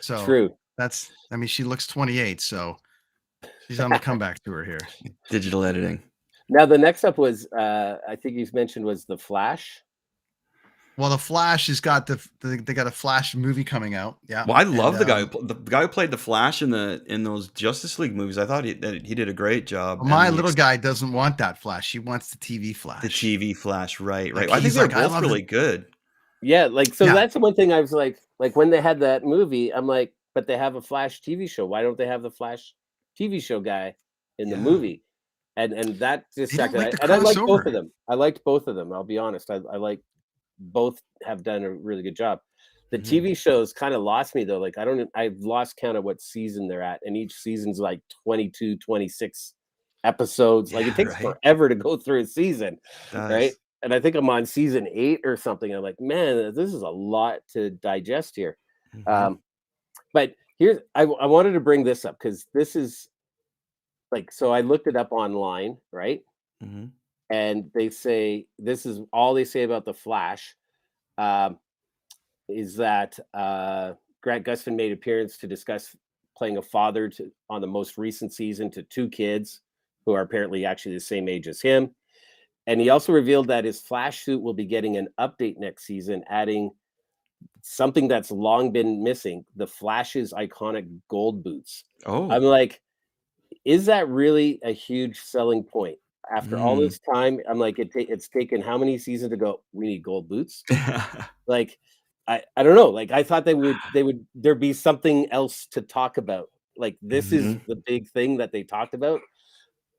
So true. I mean, she looks 28, so she's on the comeback tour here. Digital editing. Now the next up was, I think you mentioned, was The Flash. Well, The Flash has got they got a Flash movie coming out. Yeah. Well, I love the guy who played the Flash in those Justice League movies. I thought he did a great job. Well, my little guy doesn't want that Flash. He wants the TV Flash. The TV Flash, right? Like, I think they're both really good. Yeah, like that's the one thing I was like when they had that movie, I'm like, but they have a Flash TV show. Why don't they have the Flash TV show guy in the movie? And that distracted. And I liked both of them. I liked both of them. I'll be honest. I like. Both have done a really good job. The TV shows kind of lost me though. Like I've lost count of what season they're at, and each season's like 22, 26 episodes. Like it takes forever to go through a season, right? And I think I'm on season 8 or something. I'm like, man, this is a lot to digest here. But here's I wanted to bring this up because this is like, so I looked it up online, right? Mm-hmm. And they say this is all they say about the Flash, um, is that Grant Gustin made appearance to discuss playing a father on the most recent season to two kids who are apparently actually the same age as him. And he also revealed that his Flash suit will be getting an update next season, adding something that's long been missing: the Flash's iconic gold boots. I'm Oh. like, is that really a huge selling point? After all this time, I'm like, it's taken how many seasons to go, we need gold boots? Like, I don't know. Like, I thought there'd be something else to talk about. Like, this is the big thing that they talked about.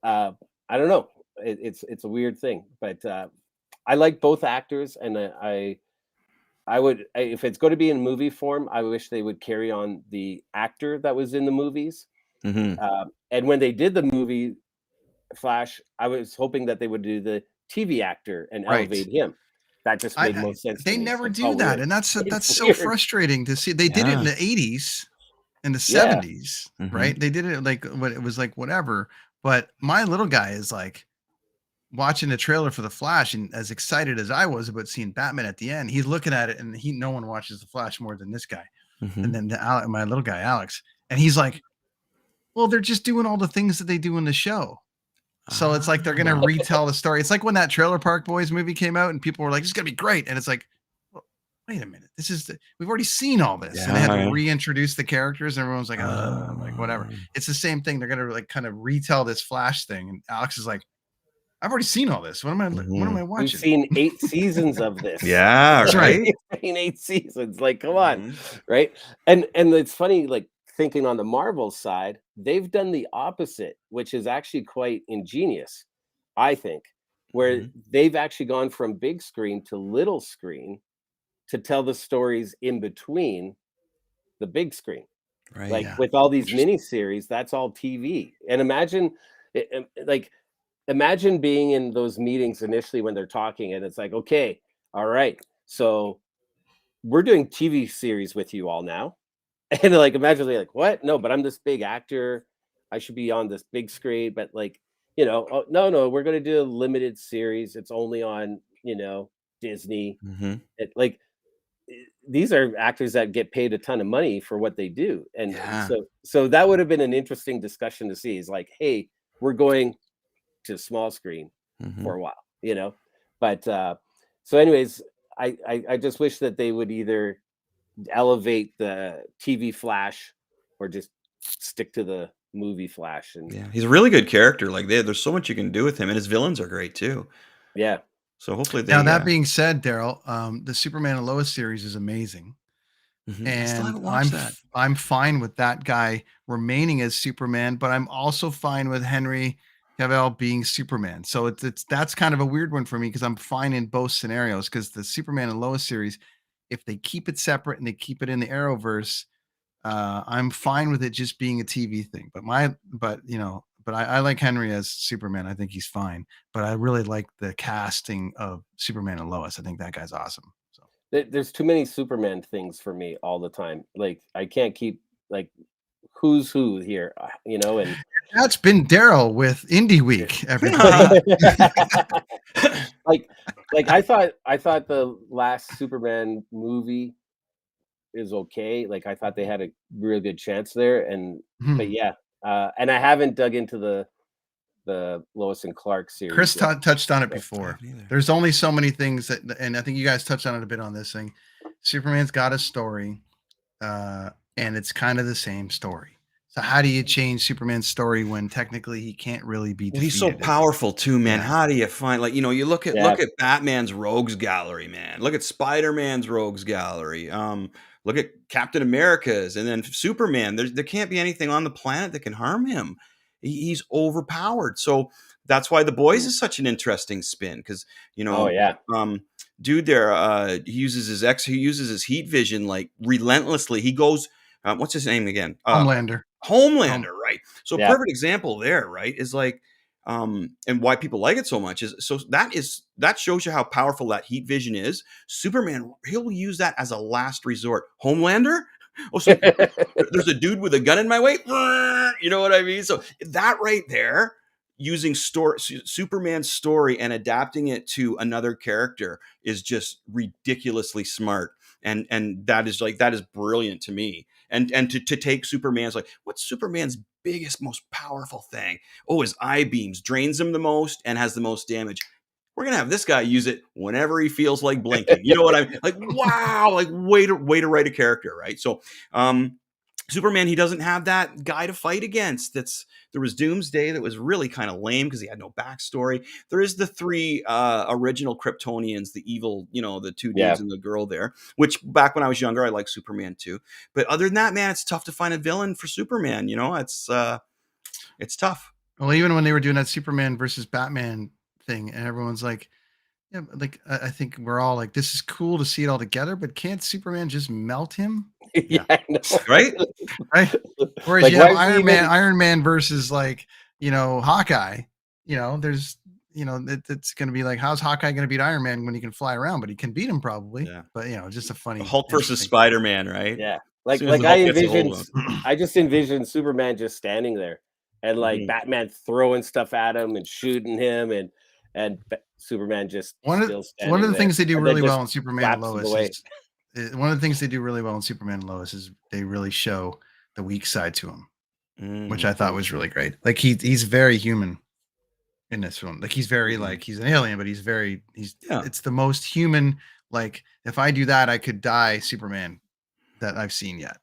I don't know. It's a weird thing, but I like both actors, and if it's going to be in movie form, I wish they would carry on the actor that was in the movies. And when they did the movie Flash, I was hoping that they would do the TV actor and elevate him. That just made most sense. They to me. never So do that, weird. and that's It's so weird. frustrating to see. They did it in the 80s and the 70s, right? They did it like when it was like whatever. But my little guy is like watching the trailer for the Flash, and as excited as I was about seeing Batman at the end, he's looking at it, and no one watches the Flash more than this guy. And then my little guy Alex, and he's like, well, they're just doing all the things that they do in the show. So it's like they're gonna retell the story. It's like when that Trailer Park Boys movie came out, and people were like, "This is gonna be great," and it's like, well, wait a minute, we've already seen all this, and they had to reintroduce the characters, and everyone's like, I'm like, whatever. It's the same thing. They're gonna like kind of retell this Flash thing, and Alex is like, I've already seen all this. What am I watching? We've seen 8 seasons of this. Yeah, right. We've seen 8 seasons. Like, come on, right? And it's funny, like, thinking on the Marvel side, they've done the opposite, which is actually quite ingenious, I think, where they've actually gone from big screen to little screen to tell the stories in between the big screen. Right. Like with all these miniseries, that's all TV. And imagine being in those meetings initially when they're talking, and it's like, okay, all right, so we're doing TV series with you all now. And like, imagine they're like, what? No, but I'm this big actor. I should be on this big screen. But like, oh, no, we're going to do a limited series. It's only on, Disney. These are actors that get paid a ton of money for what they do. And so that would have been an interesting discussion to see, is like, hey, we're going to small screen for a while, but so anyways, I just wish that they would either elevate the TV Flash or just stick to the movie Flash. And he's a really good character. Like there's so much you can do with him, and his villains are great too. So hopefully now that being said, Darryl, the Superman and Lois series is amazing. And I'm fine with that guy remaining as Superman, but I'm also fine with Henry Cavill being Superman. So that's kind of a weird one for me, because I'm fine in both scenarios, because the Superman and Lois series, if they keep it separate and they keep it in the Arrowverse, I'm fine with it just being a TV thing. But I like Henry as Superman. I think he's fine. But I really like the casting of Superman and Lois. I think that guy's awesome. So there's too many Superman things for me all the time. Like, I can't keep like who's who here, and that's been Darryl with Indie Week, everybody. like I thought the last Superman movie is okay. Like, I thought they had a real good chance there, but and I haven't dug into the Lois and Clark series. Chris touched on it before. There's only so many things and I think you guys touched on it a bit on this thing. Superman's got a story, and it's kind of the same story. So how do you change Superman's story when technically he can't really be defeated? He's so powerful too, man. How do you find, like, you look at Batman's rogues gallery, man. Look at Spider-Man's rogues gallery. Look at Captain America's, and then Superman. There can't be anything on the planet that can harm him. He's overpowered. So that's why The Boys is such an interesting spin, because dude there, he uses his heat vision like relentlessly. He goes, what's his name again? Homelander, right? So perfect example there, right? Is like, and why people like it so much is that shows you how powerful that heat vision is. Superman, he'll use that as a last resort. Homelander, Oh, so there's a dude with a gun in my way. You know what I mean? So that right there, using Superman's story and adapting it to another character is just ridiculously smart. And that is brilliant to me. And to take Superman's, like, what's Superman's biggest, most powerful thing? Oh, his eye beams, drains him the most and has the most damage. We're gonna have this guy use it whenever he feels like blinking. You know what I mean? Like, wow, like way to write a character, right? So Superman, he doesn't have that guy to fight against. There was Doomsday that was really kind of lame because he had no backstory. There is the 3 original Kryptonians, the evil, the 2 dudes and the girl there, which back when I was younger, I liked Superman too. But other than that, man, it's tough to find a villain for Superman. It's tough. Well, even when they were doing that Superman versus Batman thing, and everyone's like, yeah, like I think we're all like, this is cool to see it all together, but can't Superman just melt him? Yeah, right. Whereas like, you have Iron Man versus Hawkeye. There's it's going to be like, how's Hawkeye going to beat Iron Man when he can fly around? But he can beat him probably. Yeah. But just a funny Hulk versus Spider-Man, right? Yeah, like I just envisioned Superman just standing there and like Batman throwing stuff at him and shooting him and Superman just one of the things they do really well in Superman and Lois one of the things they do really well in Superman and Lois is they really show the weak side to him, which I thought was really great. Like he's very human in this film. Like he's very like he's an alien, but it's the most human. Like if I do that, I could die. Superman that I've seen yet.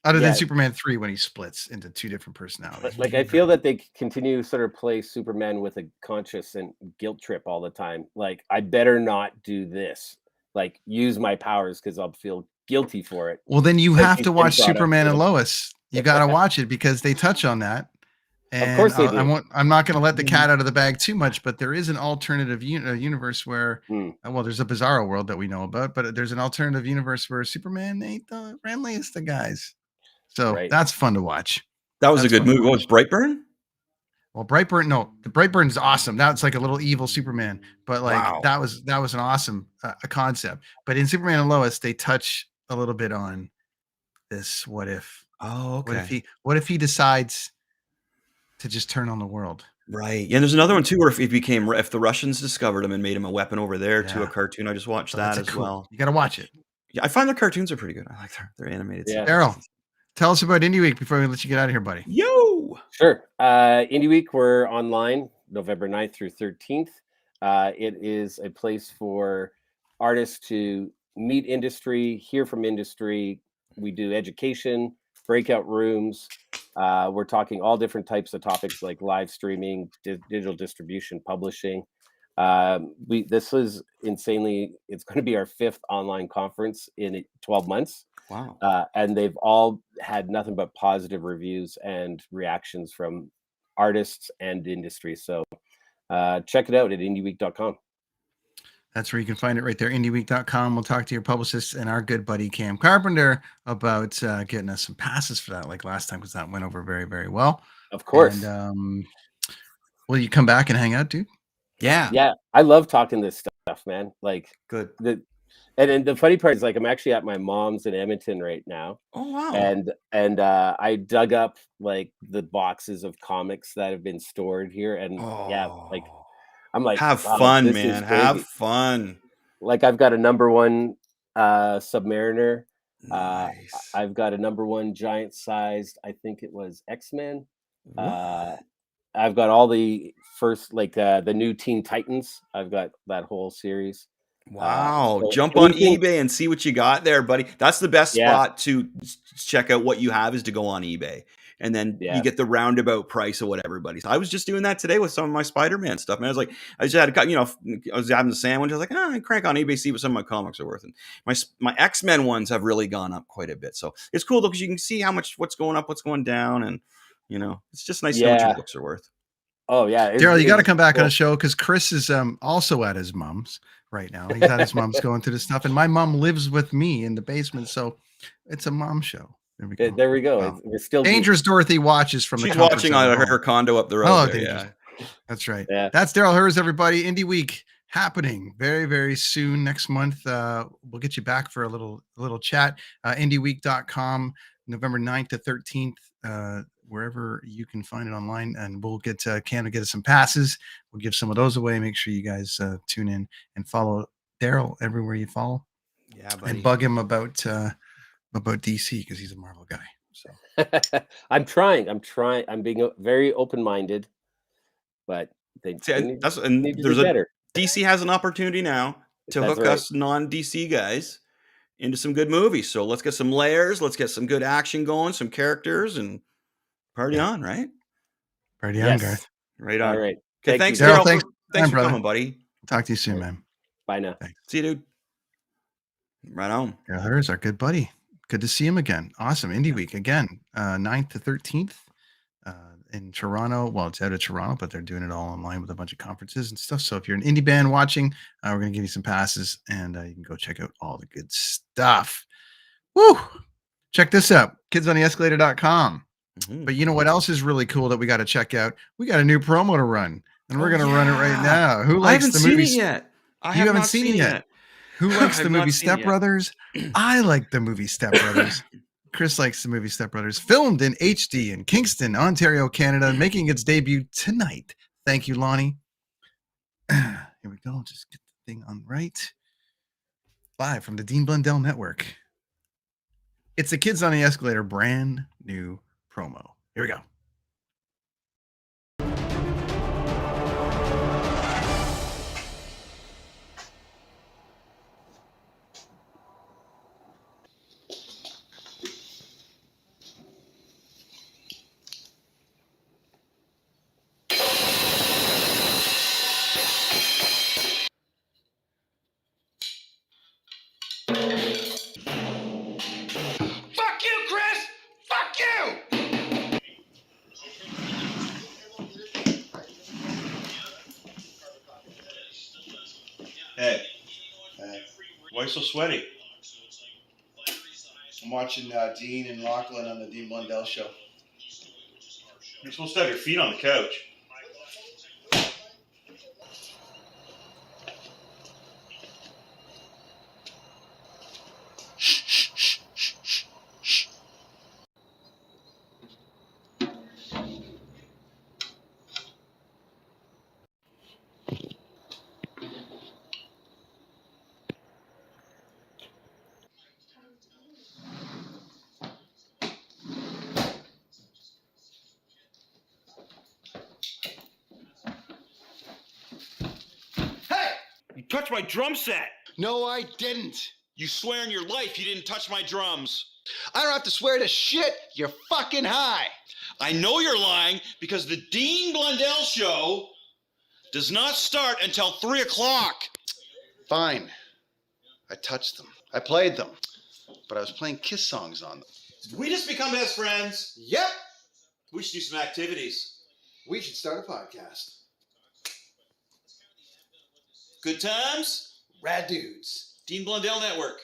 Other than Superman 3 when he splits into 2 different personalities. Like I feel that they continue to sort of play Superman with a conscious and guilt trip all the time. Like I better not do this. Like use my powers because I'll feel guilty for it. Well, then you have to watch Superman and Lois. You got to watch it because they touch on that. And of course they do. I'm not going to let the cat out of the bag too much, but there is an alternative universe where, there's a Bizarro world that we know about, but there's an alternative universe where Superman ain't the friendliest of guys. So that's fun to watch. That was a good movie. What was Brightburn? Well, Brightburn, no, the Brightburn is awesome. That's like a little evil Superman, but like that was an awesome concept. But in Superman and Lois, they touch a little bit on this. What if? Oh, okay. What if he decides to just turn on the world? Right. Yeah. And there's another one too, where if the Russians discovered him and made him a weapon over there to a cartoon. I just watched that as well. You got to watch it. Yeah, I find their cartoons are pretty good. I like their animated. Yeah. Darryl, tell us about Indie Week before we let you get out of here, buddy. Yo! Sure. Indie Week, we're online November 9th through 13th. It is a place for artists to meet industry, hear from industry. We do education, breakout rooms. We're talking all different types of topics like live streaming, digital distribution, publishing. This is insanely, it's going to be our 5th online conference in 12 months. Wow. And they've all had nothing but positive reviews and reactions from artists and industry. So check it out at indieweek.com. That's where you can find it right there, indieweek.com. We'll talk to your publicist and our good buddy Cam Carpenter about getting us some passes for that like last time, because that went over very, very well. Of course. And will you come back and hang out, dude? Yeah. Yeah. I love talking this stuff, man. Like good. And the funny part is, like, I'm actually at my mom's in Edmonton right now. Oh wow! And I dug up like the boxes of comics that have been stored here, and like I'm like, have fun, man. Have fun. Like I've got a #1 Submariner. Nice. I've got a #1 giant sized. I think it was X-Men. I've got all the first the new Teen Titans. I've got that whole series. Wow. Jump on eBay and see what you got there, buddy. That's the best spot to check out what you have, is to go on eBay. And then you get the roundabout price of what everybody's. I was just doing that today with some of my Spider-Man stuff. Man, I was like, I just had I was having a sandwich. I was like, I crank on eBay, see what some of my comics are worth. And my X-Men ones have really gone up quite a bit. So it's cool though, because you can see what's going up, what's going down. And it's just nice to know what your books are worth. Oh yeah. Darryl, you got to come back on the show, because Chris is also at his mom's right now. He's at his mom's going through this stuff, and my mom lives with me in the basement, so it's a mom show. There we go. Wow. We're still Dangerous Dorothy watches from She's watching out of her condo up the road. That's right. Yeah. That's Darryl Hurs, everybody. Indie Week happening very, very soon. Next month, we'll get you back for a little chat. IndieWeek.com, November 9th to 13th, wherever you can find it online. And we'll get Cam to get us some passes. We'll give some of those away. Make sure you guys tune in and follow Darryl everywhere you follow. Yeah, buddy. And bug him about DC because he's a Marvel guy. So I'm trying. I'm being very open-minded, but they need to do better. DC has an opportunity now to hook us non-DC guys into some good movies. So let's get some layers. Let's get some good action going, some characters, and party on, right? Party on, Garth. Right on. All right. Okay, thanks, Darryl. Thanks for brother. coming, buddy. Talk to you soon, man. Bye now. Thanks. See you, dude. Right on. Darryl Hurs, our good buddy. Good to see him again. Awesome. Indie Week again, 9th to 13th in Toronto. Well, it's out of Toronto, but they're doing it all online with a bunch of conferences and stuff. So if you're an indie band watching, we're going to give you some passes and you can go check out all the good stuff. Woo! Check this out, kidsontheescalator.com. Mm-hmm. But you know what else is really cool that we got to check out? We got a new promo to run, and we're going to run it right now. Who likes the movie yet? You haven't seen it yet. Who likes the movie Step Brothers? I like the movie Step Brothers. Chris likes the movie Step Brothers. Filmed in HD in Kingston, Ontario, Canada, making its debut tonight. Thank you, Lonnie. Here we go. Just get the thing on right. Live from the Dean Blundell Network. It's the Kids on the Escalator brand new promo. Here we go. Why are you so sweaty? I'm watching Dean and Lachlan on the Dean Blundell show. You're supposed to have your feet on the couch. You touched my drum set. No, I didn't. You swear in your life you didn't touch my drums. I don't have to swear to shit. You're fucking high. I know you're lying because the Dean Blundell show does not start until 3 o'clock. Fine. I touched them. I played them. But I was playing Kiss songs on them. Did we just become best friends? Yep. We should do some activities. We should start a podcast. Good times? Rad dudes. Dean Blundell Network.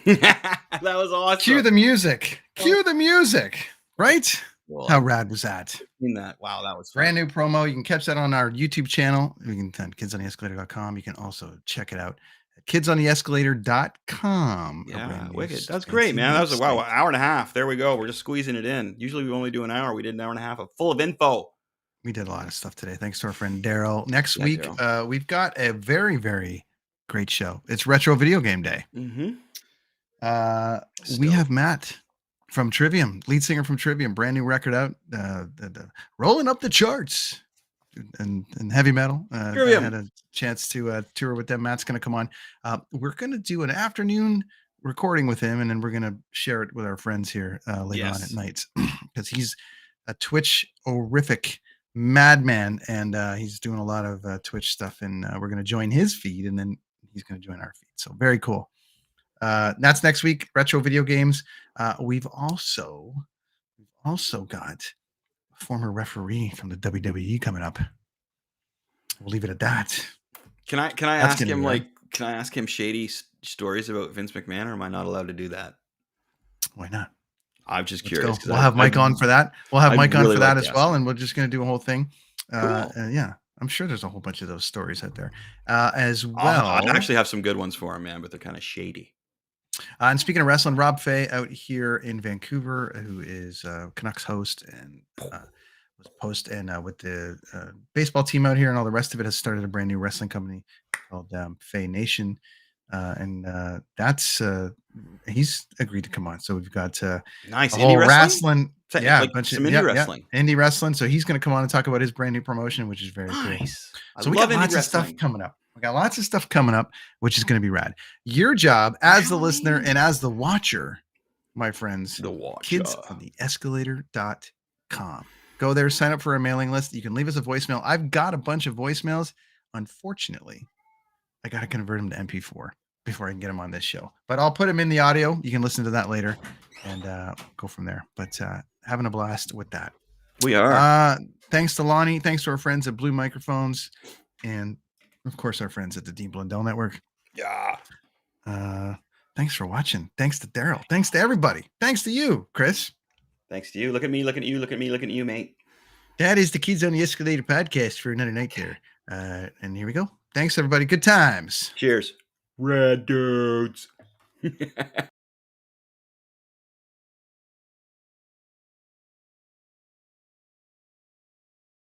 That was awesome. Cue the music. Cue the music. Right? Well, how rad was that? Wow, that was fun. Brand new promo. You can catch that on our YouTube channel. You can find kidsontheescalator.com. You can also check it out at kidsontheescalator.com. Yeah, wicked. That's great, man. That was an hour and a half. There we go. We're just squeezing it in. Usually we only do an hour. We did an hour and a half full of info. We did a lot of stuff today. Thanks to our friend Darryl. Next week, we've got a very, very great show. It's Retro Video Game Day. Mm-hmm. We have Matt from Trivium, lead singer from Trivium, brand new record out, rolling up the charts and heavy metal. I had a chance to tour with them. Matt's going to come on. We're going to do an afternoon recording with him, and then we're going to share it with our friends here later on at night because he's a Twitch-orific madman, and he's doing a lot of Twitch stuff, and we're going to join his feed, and then he's going to join our feed. So very cool. That's next week, retro video games. We've also got a former referee from the WWE coming up. We'll leave it at that. Can I ask him shady stories about Vince McMahon, or am I not allowed to do that? Why not? I'm just Let's curious. go. We'll have Mike on for that. We'll have Mike on for that as well, and we're just going to do a whole thing. Cool. Yeah, I'm sure there's a whole bunch of those stories out there as well. I actually have some good ones for him, man, but they're kind of shady. And speaking of wrestling, Rob Fay out here in Vancouver, who is Canucks host and was post and with the baseball team out here and all the rest of it, has started a brand new wrestling company called Fay Nation. That's he's agreed to come on. So we've got nice a whole wrestling. Yeah, like bunch some of indie wrestling. Indie wrestling. So he's going to come on and talk about his brand new promotion, which is very nice. Cool. So we got lots of stuff coming up. We got lots of stuff coming up, which is going to be rad. Your job as the listener and as the watcher, my friends, kids on the Escalator.com. Go there, sign up for a mailing list. You can leave us a voicemail. I've got a bunch of voicemails. Unfortunately, I got to convert them to MP4 before I can get them on this show. But I'll put them in the audio. You can listen to that later and go from there. But having a blast with that. We are. Thanks to Lonnie. Thanks to our friends at Blue Microphones. And, of course, our friends at the Dean Blundell Network. Yeah. Thanks for watching. Thanks to Darryl. Thanks to everybody. Thanks to you, Chris. Thanks to you. Look at me. Look at you. Look at me. Look at you, mate. That is the Kids on the Escalator podcast for another night there. And here we go. Thanks, everybody. Good times. Cheers. Red dudes.